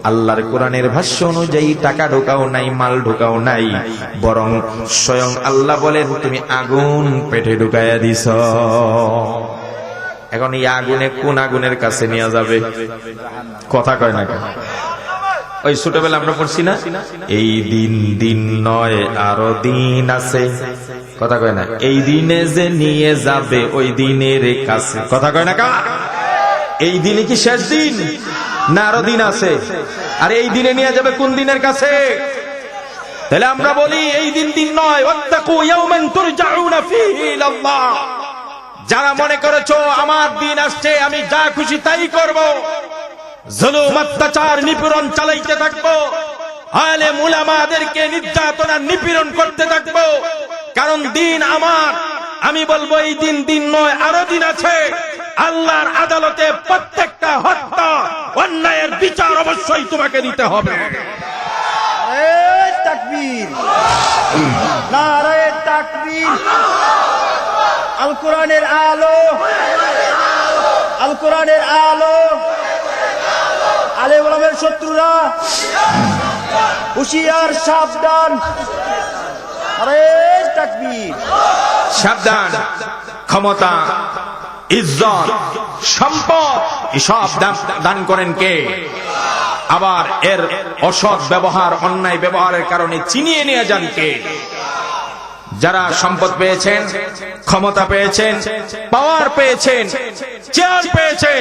আল্লাহর কোরআনের ভাষ্য অনুযায়ী টাকা ঢোকাও নাই, মাল ঢোকাও নাই, বরং স্বয়ং আল্লাহ বলেন তুমি আগুন পেটে ঢুকাইয়া দিছ। এখন এই আগুনে কোন আগুনের কাছে নিয়ে যাবে? কথা কয় না কেন? ওই ছোটবেলা আমরা পড়ছি না, এই দিন দিন নয় আরো দিন আছে। কথা কয় না? এই দিনে যে নিয়ে যাবে ওই দিনের কাছে। কথা কয় না কা? এই দিনে কি শেষ দিন না আরো দিন আছে? আর এই দিনে নিয়ে যাবে কোন দিনের কাছে? তাহলে আমরা বলি এই দিন দিন নয়, ওয়াত্তাকু ইয়াওমান তুরজাউনা ফীহি ইলাল্লাহ। যারা মনে করেছো আমার দিন আসছে আমি যা খুশি তাই করব, জুলুম অত্যাচার নিপীড়ন চালাইতে থাকবো, আলেম উলামাদেরকে নির্যাতন আর নিপীড়ন করতে থাকবো, কারণ দিন আমার, আমি বলবো এই দিন দিন নয় আরো দিন আছে। আল্লাহর আদালতে প্রত্যেকটা হত্যা অন্যায়ের বিচার অবশ্যই তোমাকে দিতে হবে। তাকবীর, নারায়ে তাকবীর। আল কোরআনের আলো, আল কোরআনের আলো। আলেম ওলামার শত্রুরা হুঁশিয়ার, সাবধান। আরে তাকবীর, সাবধান। ক্ষমতা, ইজ্জত, সম্পদ এসব দান করেন কে? আবার এর অসৎ ব্যবহার, অন্যায় ব্যবহারের কারণে চিনিয়ে নিয়ে যান কে? যারা সম্পদ পেয়েছেন, ক্ষমতা পেয়েছেন, পাওয়ার পেয়েছেন, চেয়ার পেয়েছেন,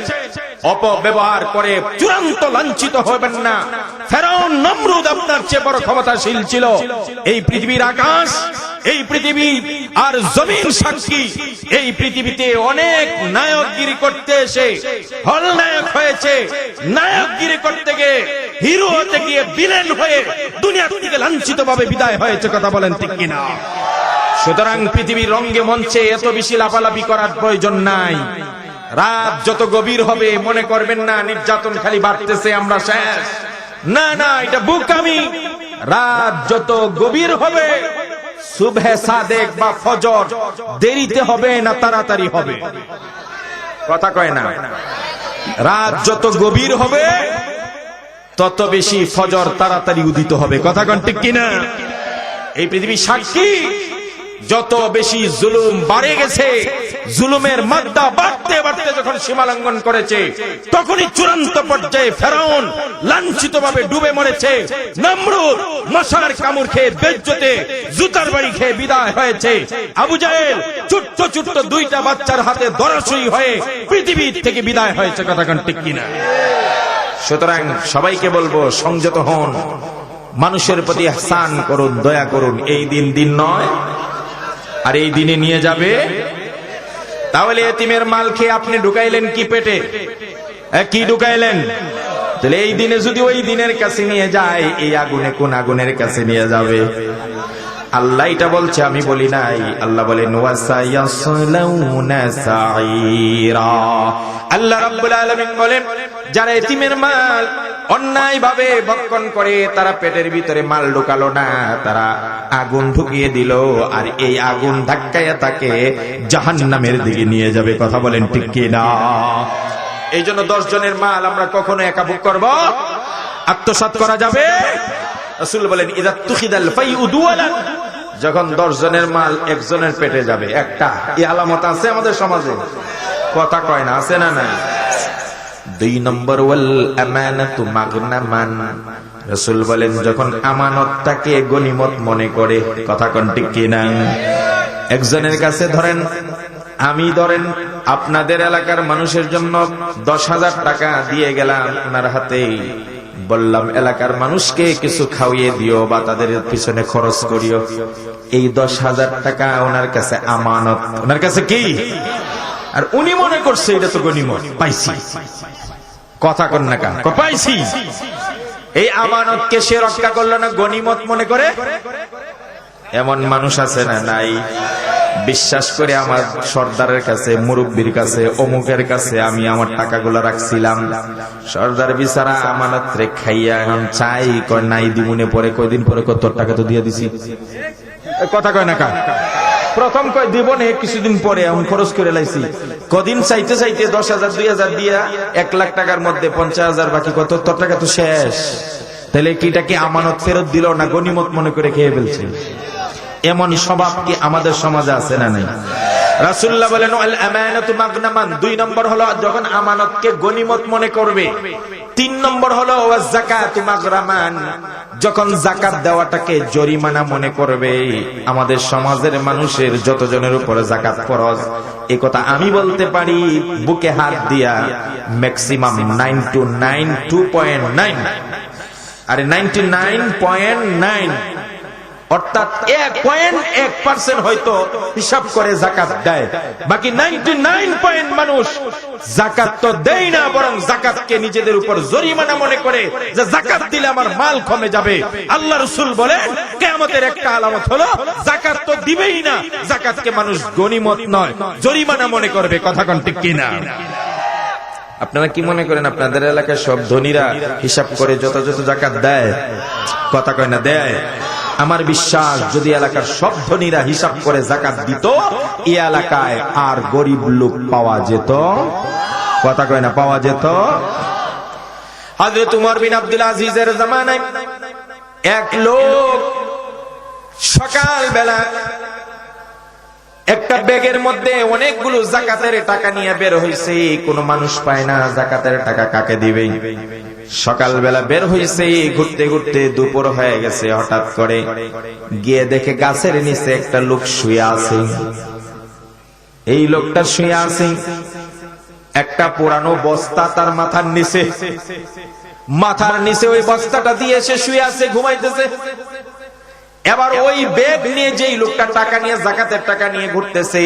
অপব্যবহার করে চূড়ান্ত লাঞ্ছিত হবেন না। ফেরাউন নমরুদ আপনার চেয়ে বড় ক্ষমতাশীল ছিল। এই পৃথিবীর আকাশ, এই পৃথিবী আর জমিন সাক্ষী, এই পৃথিবীতে অনেক নায়কগিরি করতে এসে হলনায়ক হয়েছে, নায়কগিরি করতে গিয়ে, হিরো হতে গিয়ে ভিলেন হয়ে দুনিয়া থেকে লাঞ্ছিত ভাবে বিদায় হয়েছে। কথা বলেন ঠিক কিনা? সুতরাং পৃথিবীর রঙ্গে মঞ্চে এত বেশি লাফালাফি করার প্রয়োজন নাই। রাত যত গভীর হবে মনে করবেন না নির্যাতন খালি বাড়তেছে, আমরা শেষ। না না, এটা বোকামি। রাত যত গভীর হবে, সুবহে সাদেক বা ফজর দেরিতে হবে না তাড়াতাড়ি হবে? কথা কয় না? রাত যত গভীর হবে তত বেশি ফজর তাড়াতাড়ি উদিত হবে। কথা কন ঠিক কিনা? এই পৃথিবী সাক্ষী, যত বেশি জুলুম বাড়ে গেছে, জুলুমের মাত্রা বাড়তে বাড়তে যখন সীমালঙ্ঘন করেছে, তখনই চূড়ান্ত পর্যায়ে ফেরাউন লাঞ্ছিত ভাবে ডুবে মরেছে। নমরুদ মশার কামড় খেয়ে, বেজ্জতে জুতার বাড়ি খেয়ে বিদায় হয়েছে। আবু জাহেল ছোট্ট ছোট্ট 2টা বাচ্চার হাতে ধরাশয়ী হয়ে পৃথিবী থেকে বিদায় হয়েছে। কথা কোন ঠিক কিনা? সুতরাং সবাইকে বলবো সংযত হন, মানুষের প্রতি ইহসান করুন, দয়া করুন। এই দিন দিন নয় আর এই দিনে নিয়ে যাবে। তাহলে এতিমের মাল খেয়ে আপনি ঢুকাইলেন কি পেটে? কি ঢুকাইলেন? তাহলে এই দিনে যদি ওই দিনের কাছে নিয়ে যায়, এই আগুনে কোন আগুনের কাছে নিয়ে যাবে? আল্লাহ এটা বলছে, আমি বলি নাই। আল্লাহ বলেন ওয়াসায়াসলাউনা সাঈরা। আল্লাহ রাব্বুল আলামিন বলেন, যারা এতিমের মাল অন্যায় ভাবে ভক্ষণ করে, তারা পেটের ভিতরে মাল ঢুকালো না, তারা আগুন ঢুকিয়ে দিল, আর এই আগুন ধাক্কায়া তাকে জাহান্নামের দিকে নিয়ে যাবে। কথা বলেন ঠিক কি না? এই জন্য 10 জনের মাল আমরা কখনো একা ভোগ করব? আত্মসাৎ করা যাবে? রাসূল বলেন ইযা তুখিদাল ফাইউ দুওয়ালান, যখন 10 জনের মাল একজনের পেটে যাবে। একটা এই আলামত আছে আমাদের সমাজে, কথা কয় না, আছে না নাই? 2 নম্বর ওয়াল আমানাতু মাগনামান। রাসূল বলেন যখন আমানতটাকে গনিমত মনে করে। কথা কোন ঠিক কি না? একজনের কাছে ধরেন আপনাদের এলাকার মানুষের জন্য 10,000 টাকা দিয়ে গেলাম ওনার হাতে, বললাম এলাকার মানুষকে কিছু খাওয়িয়ে দিও বা তাদের পিছনে খরচ করিও। এই 10,000 টাকা ওনার কাছে আমানত, ওনার কাছে কি? আর উনি মনে করছে এটা তো গনিমত, পাইছি। কথা কন না কা পাইছি। এই আমানতকে সে রক্ষা করলো না, গনিমত মনে করে। এমন মানুষ আছে না নাই? বিশ্বাস করে আমার সর্দারের কাছে, মুরব্বীর কাছে, অমুকের কাছে আমি আমার টাকাগুলো রাখছিলাম। সর্দার বিচারা আমানত রে খাইয়া এখন চাই, কয় নাই দিমুনে, পরে কয়দিন পরে কত টাকা তো দিয়ে দিছি। কথা কয় না কা? প্রথম কয় দিব না, কিছুদিন পরে আমি খরচ করে লাইছি। কদিন চাইতে চাইতে 10,000 2,000 দিয়া 1 লাখ টাকার মধ্যে 50,000 বাকি, কত টাকা তো শেষ। তাহলে কিটা কি আমানত ফেরত দিল না গনিমত মনে করে খেয়ে ফেলছে? এমন স্বভাব কি আমাদের সমাজে আছে না নাই? রাসূলুল্লাহ বলেন আল আমানাতু মাগনামান। 2 নম্বর হলো যখন আমানতকে গনিমত মনে করবে। 3 নম্বর হলো ওয়াজ যাকাতু মাগরামান, যখন যাকাত দেওয়াটাকে জরিমানা মনে করবে। আমাদের সমাজের মানুষের যতজনের উপরে যাকাত ফরজ, এই কথা আমি বলতে পারি বুকে হাত দিয়া, ম্যাক্সিমাম 92.9, আরে 99.9, অর্থাৎ 1.1% হয়তো হিসাব করে যাকাত দেয়। বাকি 99 মানুষ যাকাত তো দেয় না, বরং যাকাতকে নিজেদের উপর জরিমানা মনে করে যে যাকাত দিলে আমার মাল কমে যাবে। আল্লাহ রাসূল বলেন কিয়ামতের একটা আলামত হলো যাকাত তো দিবেই না, যাকাতকে মানুষ গনিমত নয় জরিমানা মনে করবে। কথা কোন ঠিক কি না? আপনারা কি মনে করেন আপনাদের এলাকায় সব ধনীরা হিসাব করে যথাযথ যাকাত দেয়? কথা কয় না দেয়? আমার বিশ্বাস যদি এলাকার সব ধনীরা হিসাব করে যাকাত দিত, এই এলাকায় আর গরিব লোক পাওয়া যেত? কথা কয় না পাওয়া যেত? হযরত উমর বিন আব্দুল আজিজের জামানায় এক লোক সকাল বেলা একটা ব্যাগের মধ্যে অনেকগুলো যাকাতের টাকা নিয়ে বের হইছে। কোনো মানুষ পায় না যাকাতের টাকা কাকে দিবে। সকালবেলা বের হইছে, ঘুরতে ঘুরতে দুপুর হয়ে গেছে। হঠাৎ করে গিয়ে দেখে গাছের নিচে একটা লোক শুয়ে আছে। এই লোকটা শুয়ে আছে, একটা পুরানো বস্তা তার মাথার নিচে। মাথার নিচে ওই বস্তাটা দিয়ে সে শুয়ে আছে, ঘুমাইতেছে। এবার ওই ব্যাগ নিয়ে যেই লোকটা টাকা নিয়ে যাকাতের টাকা নিয়ে ঘুরতেছে,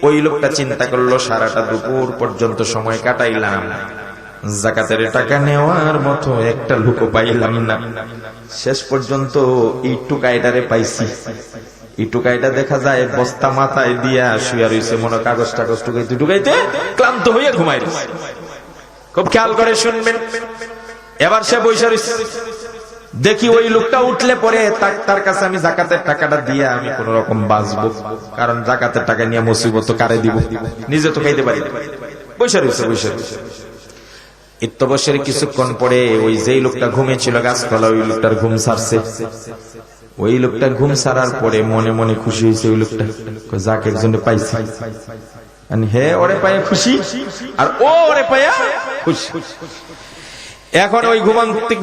ওই লোকটা চিন্তা করলো সারাটা দুপুর পর্যন্ত সময় কাটাইলাম, যাকাতের টাকা নেওয়ার মতো একটা লোকও পাইলাম না। শেষ পর্যন্ত এই টুকাইটারে পাইছি। এই টুকাইটা দেখা যায় বস্তা মাথায় দিয়া শুয়ে রয়েছে, মনে কাগজ টাগজ টুকাইতে টুকাইতে ক্লান্ত হয়ে ঘুমাই রয়েছে। খুব খেয়াল করে শুনবেন। এবার সে বসে রয়েছে, দেখি ওই লোকটা উঠলে পরে তার কাছে আমি যাকাতের টাকাটা দিয়ে আমি কোন রকম বাঁচবো, কারণ যাকাতের টাকা নিয়ে মুসিবত কারে দিব, নিজে তো খাইতে পারি। বসে রয়েছে বসে রয়েছে। ইত্যবসের কিছুক্ষণ পরে ওই যেই লোকটা ঘুমিয়েছিল গাছতলা, ওই লোকটার ঘুম ছাড়ছে। ওই লোকটা ঘুম ছাড়ার পরে মনে মনে খুশি হয়েছে। ওই লোকটা যাকে একজনে পাইছে, হে ওরে পায়ে খুশি আর ও ওরে পায়া খুশি। এখন ওই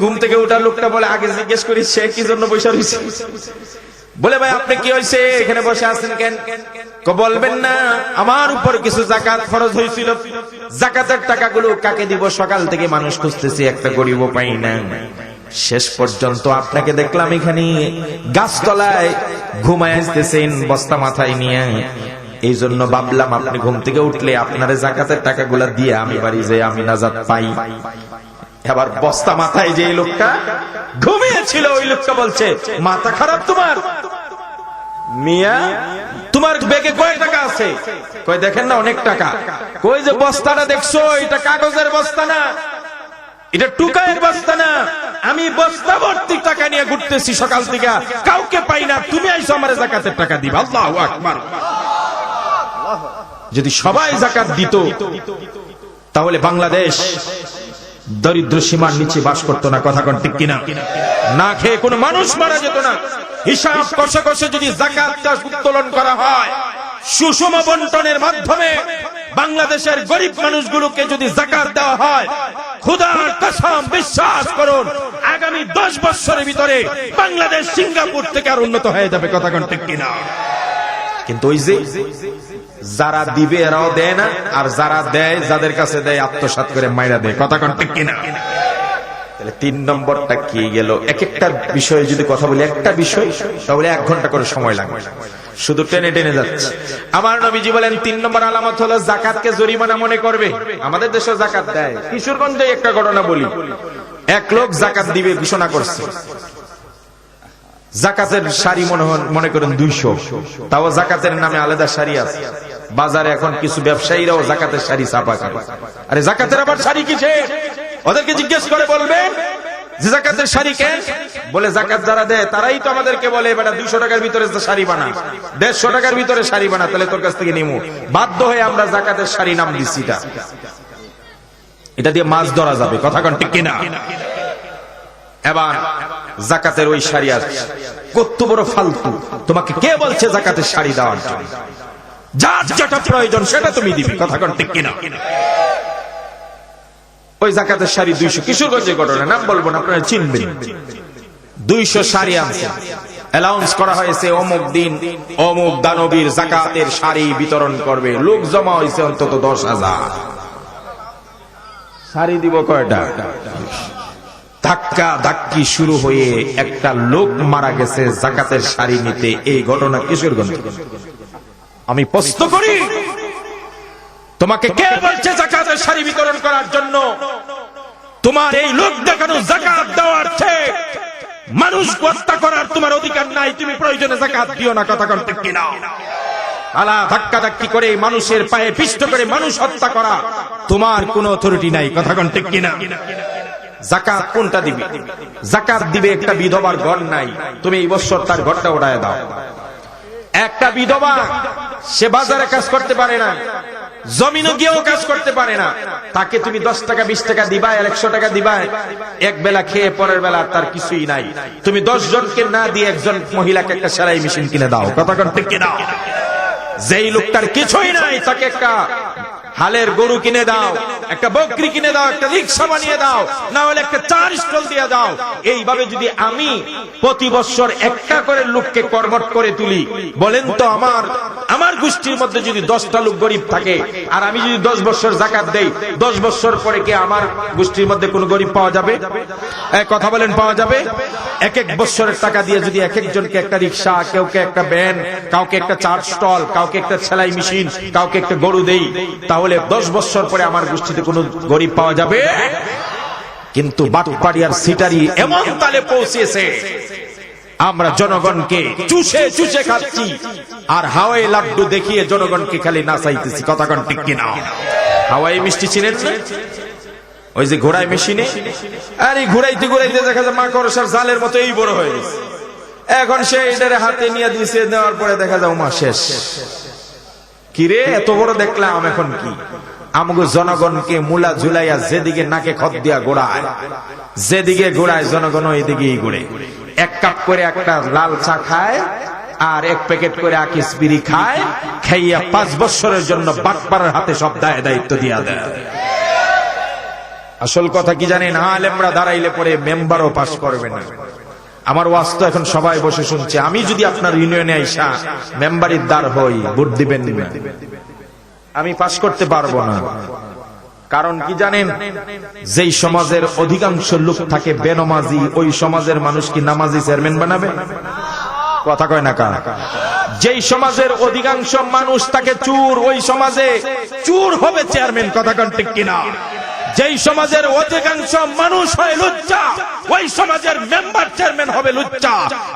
ঘুম থেকে ওঠা লোকটা বলে, আগে জিজ্ঞেস করি সে কি জন্য বসে রয়েছে। বলে ভাই আপনি কি হয়েছে, এখানে বসে আছেন কেন? বলবেন না, আমার উপর কিছু যাকাত ফরজ হয়েছিল, যাকাতের টাকাগুলো কাকে দিব, সকাল থেকে মানুষ খুঁজতেছি, একটা গরিবও পাই না। শেষ পর্যন্ত আপনাকে দেখলাম এখানে গাছতলায় ঘুমায় আসতেছেন বস্তা মাথায় নিয়ে। এই জন্য ভাবলাম আপনি ঘুম থেকে উঠলে আপনার জাকাতের টাকাগুলা দিয়ে আমি বাড়ি যাই, আমি নাজাত পাই। এবার বস্তা মাথায় যে লোকটা ঘুমিয়েছিল ওই লোকটা বলছে, মাথা খারাপ তোমার মিয়া, তোমার ব্যাগে কয় টাকা আছে? কয় দেখেন না অনেক টাকা। কই যে বস্তাটা দেখছো, এটা কাগজের বস্তা না, এটা টুকায়ের বস্তা না, আমি বস্তা ভর্তি টাকা নিয়ে ঘুরতেছি সকাল থেকে, কাউকে পাই না, তুমি আইসো আমার জাকাতের টাকা দিবা। আল্লাহু আকবার। যদি সবাই জাকাত দিত তাহলে বাংলাদেশ দরিদ্র সীমার নিচে বাস করতো না। কথা কোন ঠিক কিনা? না খেয়ে কোনো মানুষ মারা যেত না। হিসাব কষে কষে যদি জাকাতটা উত্তোলন করা হয়, সুষম বন্টনের মাধ্যমে বাংলাদেশের গরিব মানুষগুলোকে যদি জাকাত দেওয়া হয়, খোদার কসম বিশ্বাস করুন আগামী 10 বছরের ভিতরে বাংলাদেশ সিঙ্গাপুর থেকে আর উন্নত হয়ে যাবে। কথা কোন ঠিক কিনা? কিন্তু ওই যে যারা দিবে এরাও দেয় না, আর যারা দেয় যাদের কাছে দেয় আত্মসাৎ করে মাইরা দেয়। কথা কোন ঠিক কিনা? তাহলে 3 নম্বরটা কি গেল? এক একটা বিষয়ে যদি কথা বলি, একটা বিষয় তাহলে 1 ঘন্টা করে সময় লাগবে, শুধু টেনে টেনে যাচ্ছে। আমার নবীজি বলেন 3 নম্বর আলামত হলো জাকাতকে জরিমানা মনে করবে। আমাদের দেশে জাকাত দেয়। কিশোরগঞ্জে একটা ঘটনা বলি, এক লোক জাকাত দিবে ঘোষণা করছে, জাকাতের শাড়ি মনে করেন 200, তাও জাকাতের নামে আলাদা শাড়ি আছে। বাজারে এখন কিছু ব্যবসায়ীরাও জাকাতের শাড়ি ছাপা করে। আরে জাকাতের আবার শাড়ি কিসে? ওদেরকে জিজ্ঞেস করে বলবে যে জাকাতের শাড়ি কেন? বলে জাকাত যারা দেয় তারাই তো আমাদেরকে বলে বেটা 200 টাকার ভিতরে শাড়ি বানা, 150 টাকার ভিতরে শাড়ি বানা, তাহলে তোর কাছ থেকে নিমু। বাধ্য হয়ে আমরা জাকাতের শাড়ি নাম দিচ্ছি। এটা দিয়ে মাছ ধরা যাবে। কথা কোন ঠিক কিনা? এবার জাকাতের ওই শাড়ি আছে, কত বড় ফালতু! তোমাকে কে বলছে জাকাতের শাড়ি দেওয়ার জন্য? যার যেটা প্রয়োজন সেটা তুমি দিবে। কথা কোন ঠিক কিনা? ওই জাকাতের শাড়ি 200, কিশোরগঞ্জের ঘটনা, নাম বলবো না, আপনারা চিনবেন। 200 শাড়ি আনছে, অ্যালাউন্স করা হয়েছে অমুক দিন অমুক দানবীর জাকাতের শাড়ি বিতরণ করবে। লোক জমা হয়েছে অন্তত 10,000। শাড়ি দিব কয়টা? ধাক্কা ধাক্কি শুরু হয়ে একটা লোক মারা গেছে জাকাতের শাড়ি নিতে। এই ঘটনা কিশোরগঞ্জ। আমি প্রশ্ন করি, তোমাকে কে বলছে জাকাতের শাড়ি বিতরণ করার জন্য? তোমার এই লোক দেখানো জাকাত দেওয়ার চেয়ে মানুষ হত্যা করার তোমার অধিকার নাই। তুমি প্রয়োজনে জাকাত দিও না। কথা কোন ঠিক কিনা? আলা ধাক্কা ধাক্কি করে মানুষের পায়ে পিষ্ট করে মানুষ হত্যা করা তোমার কোনো অথরিটি নাই। কথা কোন ঠিক কিনা? জাকাত কোনটা দিবে? জাকাত দিবে একটা বিধবার ঘর নাই, তুমি এই বছর তার ঘরটা উড়ায় দাও। একটা বিধবা, সে বাজারে কাজ করতে পারে না, জমিনে গিয়েও কাজ করতে পারে না, তাকে তুমি 10 টাকা 20 টাকা দিবা, 100 টাকা দিবা, এক বেলা খেয়ে পরের বেলা তার কিছুই নাই। তুমি 10 জনকে না দিয়ে একজন মহিলাকে একটা সেলাই মেশিন কিনে দাও। কথা কোন ঠিক কিনা? যেই লোকটার কিছুই নাই তাকে একটা হালের গরু কিনে দাও, একটা বকরি কিনে দাও, একটা রিক্সা বানিয়ে দাও, না হলে একটা 4 স্টল দিয়ে দাও। এইভাবে যদি আমি প্রতি বছর একটা করে লোককে কর্মঠ করে তুলি, বলেন তো আমার গোষ্ঠীর মধ্যে যদি 10টা লোক গরিব থাকে আর আমি যদি 10 বছর জাকাত দেই, 10 বছর পরে কি আমার গোষ্ঠীর মধ্যে কোনো গরিব পাওয়া যাবে? কথা বলেন, পাওয়া যাবে? এক এক বছরের টাকা দিয়ে যদি এক একজনকে একটা রিক্সা, কেউকে একটা ভ্যান, কাউকে একটা 4 স্টল, কাউকে একটা সেলাই মেশিন, কাউকে একটা গরু দেই, তাহলে 10 বছর পরে আমার গোষ্ঠীতে কোনো গরিব পাওয়া যাবে? কিন্তু বাটপাড়ি আর সিটারি এমন তালে পৌঁছেছে, আমরা জনগণকে চুষে চুষে খাচ্ছি আর হাওয়াই লাড্ডু দেখিয়ে জনগণকে খালি নাচাইতেছি। কথা কোন ঠিক কিনা? হাওয়াই মিষ্টি চিনেন না? ওই যে ঘোড়ায় মেশিনে, আরে ঘুরাইতে ঘুরাইতে দেখা যায় মাকড়সার জালের মতো এই বড় হয়ে গেছে। এখন সে এটারে হাতে নিয়ে দিয়েছে, নেওয়ার পরে দেখা যায় মা শেষ। কিরে এত বড় দেখলাম, এখন কি? আমগো জনগণকে মুলা ঝুলাইয়া যেদিকে নাকে খত দিয়া গোড়ায়, যেদিকে গোড়ায় জনগণ ওইদিকেই ঘুরে। 1 কাপ করে একটা লাল চা খায় আর 1 প্যাকেট করে আকিস বিড়ি খায়, খাইয়া 5 বছরের জন্য বাটপাড়ার হাতে সব দায়িত্ব দিয়া দেয়। আসল কথা কি জানেন? আলেমরা দাঁড়াইলে পরে মেম্বারও পাস করবে না। আমার ওয়াজ তো এখন সবাই বসে শুনছে। আমি যদি আপনার ইউনিয়নে আইসা মেম্বারের দ্বার হই, ভোট দিবেন না, আমি পাস করতে পারবো না। কারণ কি জানেন? যেই সমাজের অধিকাংশ লোক থাকে বেনমাজি, ওই সমাজের মানুষ কি নামাজি চেয়ারম্যান বানাবে? কথা কয় না কা? যেই সমাজের অধিকাংশ মানুষ তাকে চোর, ওই সমাজে চোর হবে চেয়ারম্যান। কথা কন ঠিক কিনা? যেই সমাজের অধিকাংশ মানুষ হয় লুচ্চা, ওই সমাজের মেম্বার চেয়ারম্যান হবে লুচ্চা।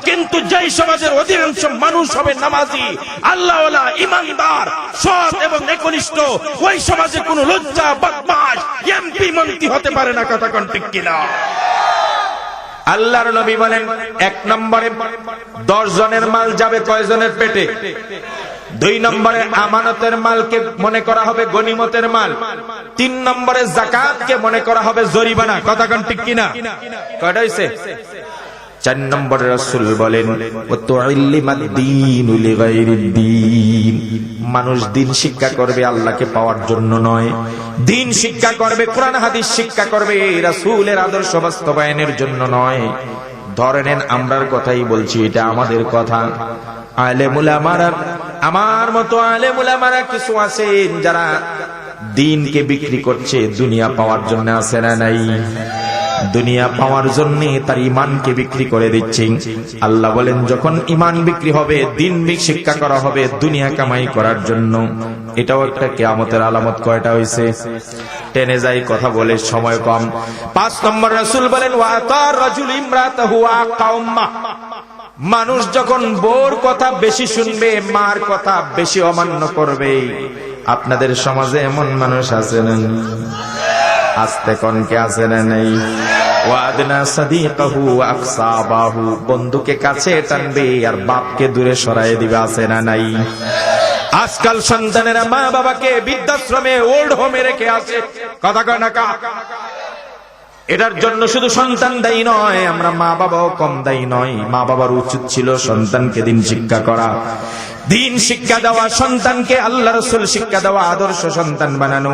কিন্তু যেই সমাজের অধিকাংশ মানুষ হবে নামাজি, আল্লাহওয়ালা, ইমানদার, সৎ এবং একনিষ্ঠ, ওই সমাজে কোনো লুচ্চা, বদমাশ এমপি মন্ত্রী হতে পারে না। কথা কোন ঠিক কিনা? আল্লাহর নবী বলেন, 1 নম্বরে 10 জনের মাল যাবে কয়জনের পেটে? 2 নম্বরে আমানতের মালকে মনে করা হবে গনিমতের মাল। 3 নম্বরে যাকাতকে মনে করা হবে জরিমানা। কথা কোন ঠিক কিনা? কয়টা হইছে? 4 নম্বরে রাসূল বলেন, ওয়াতুইল্লিমাদ-দীনু লিগাইরিদ-দীন। মানুষ দিন শিক্ষা করবে আল্লাহকে পাওয়ার জন্য নয়, দিন শিক্ষা করবে, কোরআন হাদিস শিক্ষা করবে রাসূলের আদর্শ বাস্তবায়নের জন্য নয়। ধরে নেন, আমরার কথাই বলছি, এটা আমাদের কথা। আলেম উলামারা, আমার মতো আলেম উলামারা কিছু আছেন যারা দিনকে বিক্রি করছে দুনিয়া পাওয়ার জন্য, আছে না নাই? দুনিয়া পাওয়ার জন্য তার ইমানকে বিক্রি করে দিচ্ছে। আল্লাহ বলেন, যখন ইমান বিক্রি হবে, দিন শিক্ষা করা হবে দুনিয়া কামাই করার জন্য। এটাও একটা কিয়ামতের আলামত। কয়টা হইছে? টেনে যাই, কথা বলে সময় কম। 5 নম্বর রাসূল বলেন, ওয়াতার রাজুল ইমরাতাহু আকা উম্মাহ। মানুষ যখন বউর কথা বেশি শুনবে, মার কথা বেশি অমান্য করবে। আপনাদের সমাজে এমন মানুষ আছে না? আস্তে কনকে আছে না নেই? ওয়াদনা সাদিকাহু আকসাবাহু, বন্ধুকে কাছে টানবে আর বাপকে দূরে সরায় দিবে, আছে না নাই? আজকাল সন্তানেরা মা বাবাকে বৃদ্ধাশ্রমে, ওল্ড হোমে রেখে আসে। কথা কয় না কা? এটার জন্য শুধু সন্তান দায়ী নয়, আমরা মা বাবাও কম দায়ী নয়। মা বাবার উচিত ছিল সন্তানকে দিন শিক্ষা করা, দিন শিক্ষা দেওয়া, সন্তানকে আল্লাহ রাসূল শিক্ষা দেওয়া, আদর্শ সন্তান বানানো।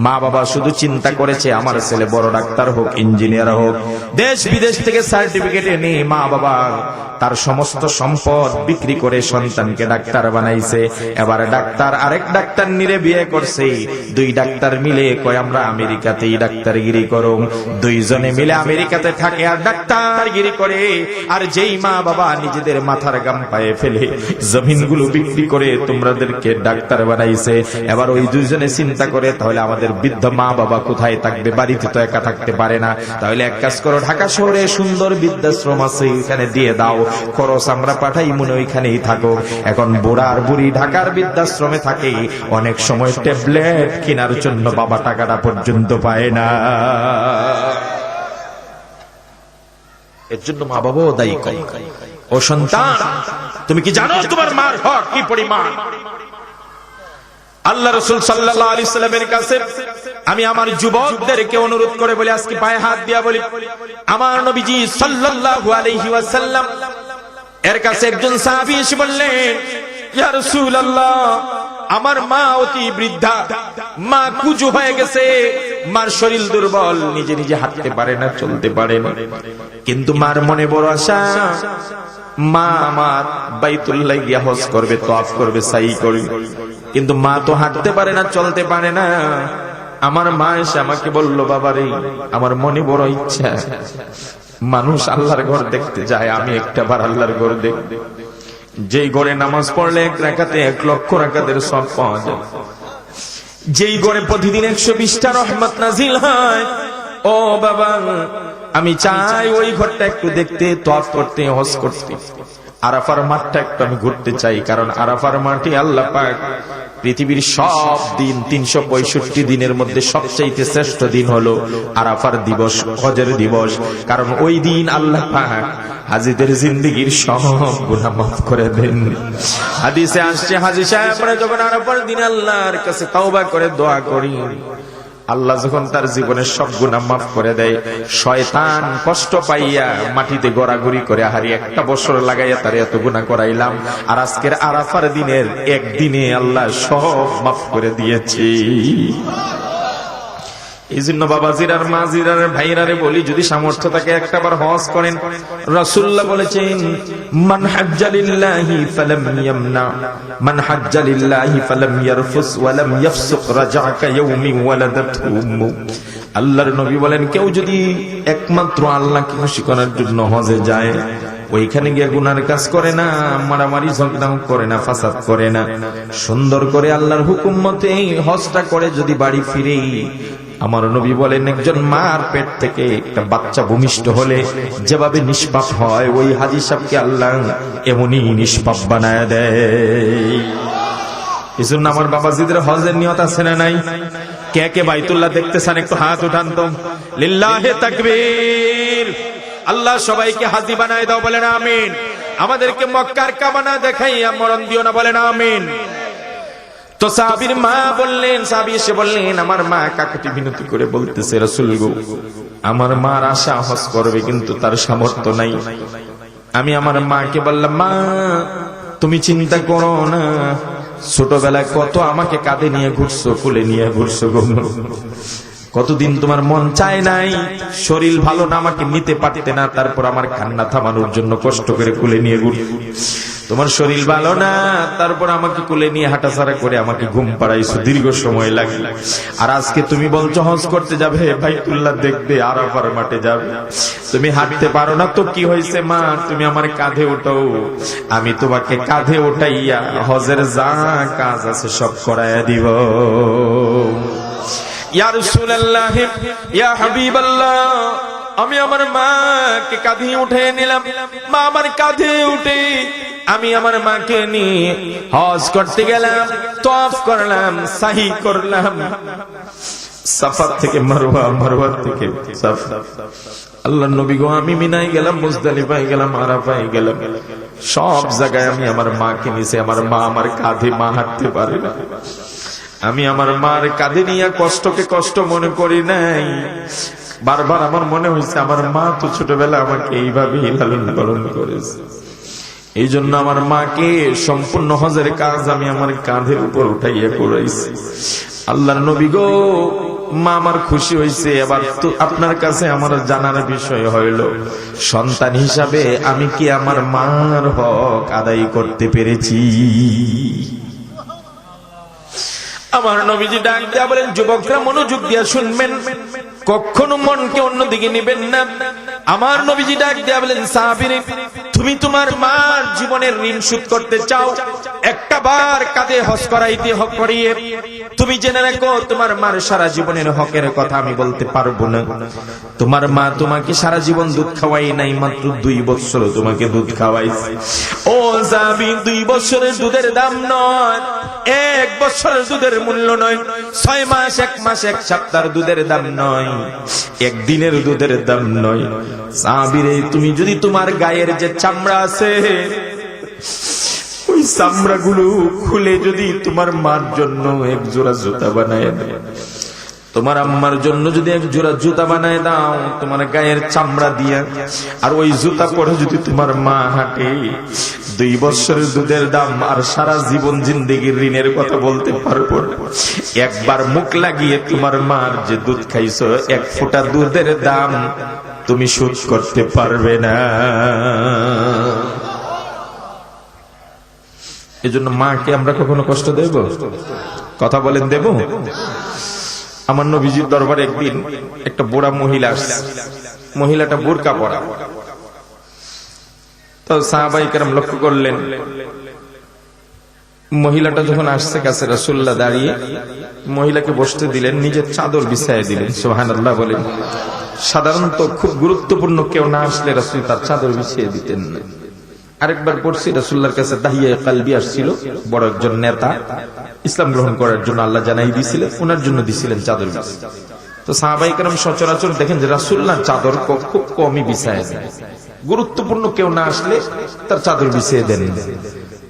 মা বাবা শুধু চিন্তা করেছে আমার ছেলে বড় ডাক্তার হোক, ইঞ্জিনিয়ার হোক, দেশ বিদেশ থেকে সার্টিফিকেট এনে মা বাবা তার সমস্ত সম্পদ বিক্রি করে সন্তানকে ডাক্তার বানাইছে। এবার ডাক্তার আরেক ডাক্তার নিরে বিয়ে করছে। 2 ডাক্তার মিলে কয় আমরা আমেরিকাতেই ডাক্তারগিরি করো। 2 জনে মিলে আমেরিকাতে থাকে আর ডাক্তারগিরি করে। আর যেই মা বাবা নিজেদের মাথার গাম পায়ে ফেলে জমিনগুলো বিক্রি করে তোমাদেরকে ডাক্তার বানাইছে, এবার ওই 2 জনে চিন্তা করে, তাহলে আমাদের বৃদ্ধ মা বাবা কোথায় থাকবে? বাড়িতে তো একা থাকতে পারে না। তাহলে এক কাজ করো, ঢাকা শহরে সুন্দর বৃদ্ধাশ্রম আছে, ওখানে দিয়ে দাও, খরচ আমরা পাঠাই, মনে ওইখানেই থাকো। এখন বুড়া আর বুড়ি ঢাকার বৃদ্ধাশ্রমে থাকে, অনেক সময় ট্যাবলেট কেনার জন্য বাবা টাকাটা পর্যন্ত পায় না। এর জন্য মা বাবাও দায়ী কম। ও সন্তান, তুমি কি জানো তোমার মার হক কি পরিমাণ? আল্লাহ রাসূল সাল্লাল্লাহু আলাইহি সাল্লামের কাছে আমি আমার যুবকদেরকে অনুরোধ করে বলি, আজকে পায়ে হাত দিয়া বলি, আমার নবীজি সাল্লাল্লাহু আলাইহি ওয়াসাল্লাম এর কাছে একজন সাহাবী এসে বললেন, ইয়া রাসূলুল্লাহ, আমার মা অতি বৃদ্ধা, মা কুজু হয়ে গেছে, মার শরীর দুর্বল, নিজে নিজে হাঁটতে পারে না, চলতে পারে না। কিন্তু মার মনে বড় আশা, মা আমার বাইতুল্লাহ গিয়া হজ করবে, তওয়াফ করবে, সাই করবে। কিন্তু মা তো হাঁটতে পারে না, চলতে পারে না। আমার মা এসে আমাকে বলল, বাবারে, আমার মনে বড় ইচ্ছা, মানুষ আল্লাহর ঘর দেখতে যায়, আমি একটাবার আল্লাহর ঘর দেখব, যেই ঘরে নামাজ পড়লে 1 রাকাতে 1 লক্ষ রাকাতের সওয়াব পাওয়া যায়, যেই ঘরে প্রতিদিন 120টা রহমত নাজিল হয়। ও বাবা, আমি চাই ওই ঘরটা একটু দেখতে, তওয়াফ করতে, হজ করতে। আরাফার মাঠটা একটু আমি ঘুরতে চাই, কারণ আরাফার মাঠে আল্লাহ পাক পৃথিবীর সব দিন 365 দিনের মধ্যে সবচাইতে শ্রেষ্ঠ দিন হলো আরাফার দিবস, হজের দিবস। কারণ ওই দিন আল্লাহ পাক হাজীদের জিন্দেগীর সব গুনাহ মাফ করে দেন। হাদিসে আসছে, হাজী সাহেবরা যখন আরাফার দিন আল্লাহর কাছে তওবা করে দোয়া করি, আল্লাহ যখন তার জীবনের সব গুনাহ মাফ করে দেয়, শয়তান কষ্ট পাইয়া মাটিতে গড়াগড়ি করে, হারি 1টা বছর লাগাইয়া তার এত গুনাহ করাইলাম, আর আজকের আরাফার দিনের একদিনে আল্লাহ সব মাফ করে দিয়েছে। এই জন্য বাবাজির আর মাজির আর ভাইরারে বলি, যদি সামর্থ্য থাকে একটাবার হজ করেন। রাসূলুল্লাহ বলেছেন, মান হাজ্জালিল্লাহি ফালাম ইয়ামনা, মান হাজ্জালিল্লাহি ফালাম ইয়ারফুস ওয়া লাম ইয়াফসুক রাজা'a কায়াউমি ওয়ালাদাতহু উম্মু। আল্লাহর নবী বলেন, কেউ যদি একমাত্র আল্লাহকে খুশি করার জন্য হজে যায়, ওইখানে গিয়ে গুনার কাজ করে না, মারামারি ঝগড়াও করে না, ফাসাদ করে না, সুন্দর করে আল্লাহর হুকুম মতে হজটা করে যদি বাড়ি ফিরে, আমার নবী বলেন একজন মার পেট থেকে একটা বাচ্চা ভূমিষ্ঠ হলে যেভাবে নিষ্পাপ হয়, ওই হাজী সাহেবকে আল্লাহ এমনই নিষ্পাপ বানায় দেয়। এজন্য আমার বাবাজিদের হজের নিয়ত আছে না নাই? কে কে বাইতুল্লাহ দেখতেছেন একটু হাত উঠান তো। লিল্লাহে তাকবীর। আল্লাহ সবাইকে হাজী বানায় দাও, বলেন আমিন। আমাদেরকে মক্কার কাবানা দেখাইয়া মরণ দিও না, বলেন আমিন। তো সাহাবীর মা বললেন, সাহাবী এসে বললেন, আমার মা কাকুতি বিনতি করে বলতেছে, রাসূল গো, আমার মার আশা হজ করবে কিন্তু তার সামর্থ্য নাই। আমি আমার মাকে বললাম, মা তুমি চিন্তা করো না, ছোটবেলায় কত আমাকে কাঁধে নিয়ে ঘুরছো, কোলে নিয়ে ঘুরছো গো, কতদিন তোমার মন চায় নাই, শরীর ভালো না, আমাকে নিতে পারতে না, তারপর আমার কান্না থামানোর জন্য কষ্ট করে কোলে নিয়ে ঘুরছো। তোমার শরীর ভালো না, তারপর আমাকে কোলে নিয়ে হাঁটাছাড়া করে আমাকে ঘুম পাড়াইছো, দীর্ঘ সময় লাগে। আর আজকে তুমি বলছো হজ করতে যাবে, বাইতুল্লাহ দেখবে, আরাফার মাঠে যাবে, তুমি হাঁটতে পারো না তো কি হয়েছে মা, তুমি আমার কাঁধে ওঠো, আমি তোমাকে কাঁধে ওঠাইয়া হজের যা কাজ আছে সব করাইয়া দিব। ইয়া রাসূলুল্লাহ, ইয়া হাবিবাল্লাহ, আমি আমার মাকে কাঁধে উঠে নিলাম। মা আমার কাঁধে উঠে আমি আমার মাকে নিয়ে হজ করতে গেলাম, তওয়াফ করলাম, সাহি করলাম, সাফা থেকে মারওয়া, মারওয়া থেকে সাফা। আল্লাহর নবী গো, আমি মিনায় গেলাম, মুজদালিফায় গেলাম, আরাফায় গেলাম, সব জায়গায় আমি আমার মাকে নিয়েছি। আমার মা আমার কাঁধে, মা হাঁটতে পারে না, আমি আমার মার কাঁধে নিয়ে কষ্টকে কষ্ট মনে করি নাই। বারবার আমার মনে হয়েছে আমার মা তো ছোটবেলা আমাকে এইভাবেই লালন পালন করেছে, এই জন্য আমার মাকে সম্পূর্ণ হজের কাজ আমি আমার কাঁধের উপর উঠাইয়া করাইছি। আল্লাহর নবী গো, মা আমার খুশি হয়েছে। এবার তো আপনার কাছে আমার জানার বিষয় হইল, সন্তান হিসাবে আমি কি আমার মার হক আদায় করতে পেরেছি? আমার নবীজি ডাক দিয়া বলেন, যুবকরা মনোযোগ দিয়া শুনবেন, কখনো মনকে অন্যদিকে নিবেন না। আমার নবীজি ডাক দিয়া বলেন, সাহাবীরে, তুমি তোমার মার জীবনের ঋণ শোধ করতে চাও, একটা বার কাঁধে হজ করাইতে হক করিয়ে তুমি জেনে রাখো, তোমার মার সারা জীবনের হকের কথা আমি বলতে পারবো না। তোমার মা তোমাকে সারা জীবন দুধ খাওয়াই নাই, মাত্র 2 বছর তোমাকে দুধ খাওয়াইছে। ও সাহাবী, 2 বছরের দুধের দাম নয়, 1 বছরের দুধের মূল্য নয়, 6 মাস, 1 মাস, 1 সপ্তাহের দুধের দাম নয়, 1 দিনের দুধের দাম নয়। সাহাবীরে, তুমি যদি তোমার গায়ের যে চামড়া আছে, ওই চামড়াগুলো খুলে যদি তোমার মার জন্য 1 জোড়া জুতা বানায় দাও, তোমার আম্মার জন্য যদি 1 জোড়া জুতা বানায় দাও তোমার গায়ের চামড়া দিয়া, আর ওই জুতা পরে যদি তোমার মা হাঁটে, 2 বছরের দুধের দাম আর সারা জীবন জিন্দেগির ঋণের কথা বলতে পারবো না। একবার মুখ লাগিয়ে তোমার মার যে দুধ খাইছো, 1 ফোঁটা দুধের দাম তুমি শোধ করতে পারবে না। এজন্য মাকে আমরা কখনো কষ্ট দেব? কথা বলেন, দেব? আমার নবীজির দরবারে একদিন একটা বুড়া মহিলা আসছে, মহিলাটা বোরকা পরা। তো সাহাবায়ে কেরাম লক্ষ্য করলেন, মহিলাটা যখন আসছে কাছে, রাসূলুল্লাহ দাঁড়িয়ে মহিলাকে বসতে দিলেন, নিজের চাদর বিছাইয়ে দিলেন। সুবহানাল্লাহ বলেন। সাধারণত খুব গুরুত্বপূর্ণ কেউ না আসলে রাসূল তার চাদর বিছিয়ে দিতেন না। আরেকবার পড়ছি, রাসূলুল্লাহর কাছে দাহিয়ে কালবি আসছিল, বড় একজন নেতা, ইসলাম গ্রহণ করার জন্য আল্লাহ জানাই দিয়েছিলেন, ওনার জন্য দিছিলেন চাদর বিছিয়ে। তো সাহাবায়ে কেরাম সচরাচর দেখেন যে রাসূলুল্লাহ চাদর খুব কমই বিছায় দেন, গুরুত্বপূর্ণ কেউ না আসলে তার চাদর বিছিয়ে দেন।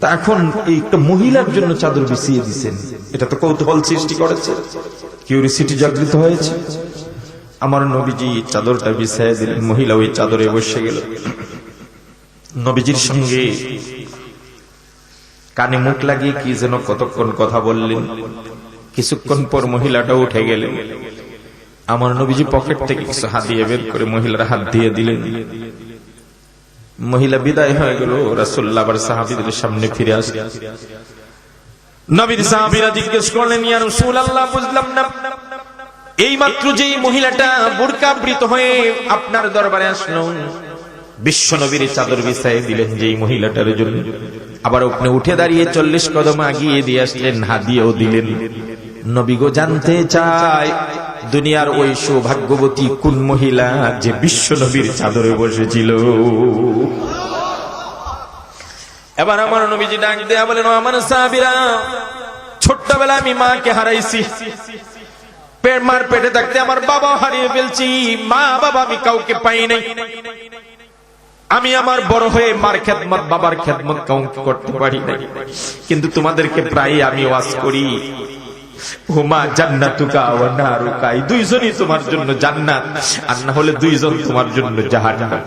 তা এখন এই একটা মহিলার জন্য চাদর বিছিয়ে দিয়েছেন, এটা তো কৌতূহল সৃষ্টি করেছে, কিউরিসিটি জাগৃত হয়েছে। আমার নবীজি চাদরটা বিছিয়ে দিলেন, মহিলা ওই চাদরে বসে গেল। নবীজির সঙ্গে কানে মুখ লাগিয়ে কি যেন কতক্ষণ কথা বললেন। কিছুক্ষণ পর মহিলাটা উঠে গেলেন। আমার নবীজি পকেট থেকে কিছু হাদিয়া বের করে মহিলার হাত দিয়ে দিলেন। মহিলা বিদায় হয়ে গেল। রাসূলুল্লাহ আবার সাহাবীদের সামনে ফিরে আসলেন। নবীর সাহাবীরা জিজ্ঞেস করলেন, ইয়া রাসূলুল্লাহ, বুঝলাম না, এই মাত্র যেই মহিলাটা বোরকাবৃত হয়ে আপনার দরবারে আসলো, বিশ্ব নবীর চাদর বিছাই দিলেন যেই মহিলাটার জন্য। আবার ওখানে উঠে দাঁড়িয়ে 40 কদম আগিয়ে দিয়ে আসলেন, হাদিয়াও দিলেন। নবী গো জানতে চায় দুনিয়ার ওই সৌভাগ্যবতী কোন মহিলা যে বিশ্ব নবীর চাদরে বসেছিল। এবার আমার নবীজি ডাক দেয়া বলেন, ও আমার সাহাবীরা, ছোট্টবেলা আমি মাকে হারাইছি, মার পেটে থাকতে আমার বাবা হারিয়ে ফেলছি, মা বাবা আমি কাউকে পাই নাই। আমি আমার বড় হয়ে মার খেদমত বাবার খেদমত কাউকে করতে পারি নাই। কিন্তু তোমাদেরকে প্রায় আমি ওয়াজ করি, হুমা জান্নাতুকা ওয়া নারুকা, এই দুইজনই তোমার জন্য জান্নাত, আর না হলে দুইজন তোমার জন্য জাহান্নাম।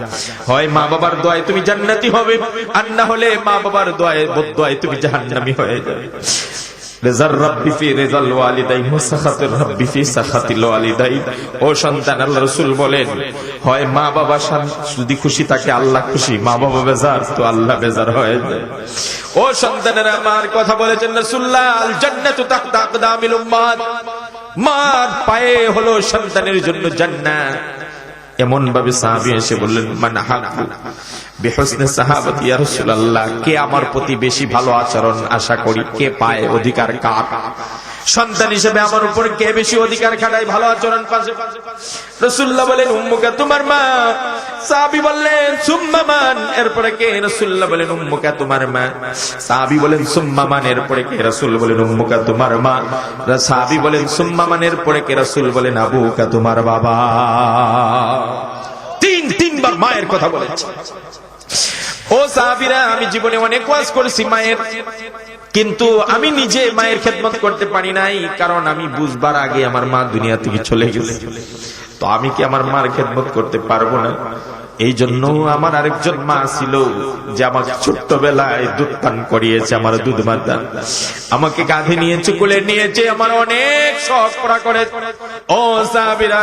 হয় মা বাবার দোয়ায় তুমি জান্নাতি হবে, আর না হলে মা বাবার দোয়ায় বদদোয়ায় তুমি জাহান্নামী হয়ে যাবে। রেজার রাব্বি ফি রেজাল ওয়ালিদাইন ওয়া সাখাতুর রাব্বি ফি সাখাতিল ওয়ালিদাইন। ও সন্তান, আল্লাহ রাসূল বলেন, হয় মা বাবা যদি খুশি থাকে আল্লাহ খুশি, মা বাবা বেজার তো আল্লাহ বেজার হয়ে যায়। ও সন্তানেরা, আমার কথা বলেছেন রাসূলুল্লাহ, আল জান্নাতু তাহতা আকদামিল উম্মাত, মার পায়ে হলো সন্তানের জন্য জান্নাত। এমন ভাবে সাহাবী এসে বললেন, মান হাক্কু বিহুসনি সাহাবাতি ইয়া রাসূলুল্লাহ, কে আমার প্রতি বেশি ভালো আচরণ আশা করি, কে পায় অধিকার কার? সন্তান হিসেবে আমার উপর কে বেশি অধিকার খাটায়, ভালো আচরণ পাশে? রাসূলুল্লাহ বলেন, উম্মুকা, তোমার মা। সাহাবী বললেন, সুম্মা মান, এরপরে কে? রাসূলুল্লাহ বলেন, উম্মুকা, তোমার মা। সাহাবী বলেন, সুম্মা মান, এরপরে কে? রাসূল বলেন, উম্মুকা, তোমার মা। সাহাবী বলেন, সুম্মা মান, এরপরে কে? রাসূল বলেন, আবুকা, তোমার বাবা। তিনবার মায়ের কথা বলেছে। ও সাহাবীরা, আমি জীবনে অনেক ওয়াজ করেছি মায়ের, কিন্তু আমি নিজে মায়ের খেদমত করতে পারি নাই, কারণ আমি বুঝবার আগে আমার মা দুনিয়া থেকে চলে গেছে। তো আমি কি আমার মার খেদমত করতে পারবো না? এই জন্য আমার আরেকজন মা ছিল যে আমাকে ছোট্টবেলায় দুধ পান করিয়েছে, আমার দুধ মাতা, আমাকে কাঁধে নিয়েছে, কোলে নিয়েছে, আমার অনেক শখ পড়া করে। ও সাহাবীরা,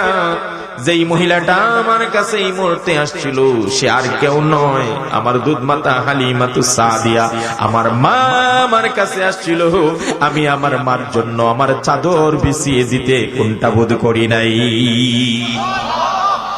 যেই মহিলাটা আমার কাছে এই মুহূর্তে আসছিল সে আর কেউ নয়, আমার দুধ মাতা হালিমাতুস সাদিয়া, আমার মা আমার কাছে আসছিল। আমি আমার মার জন্য আমার চাদর বিছিয়ে দিতে কোনটা বোধ করি নাই।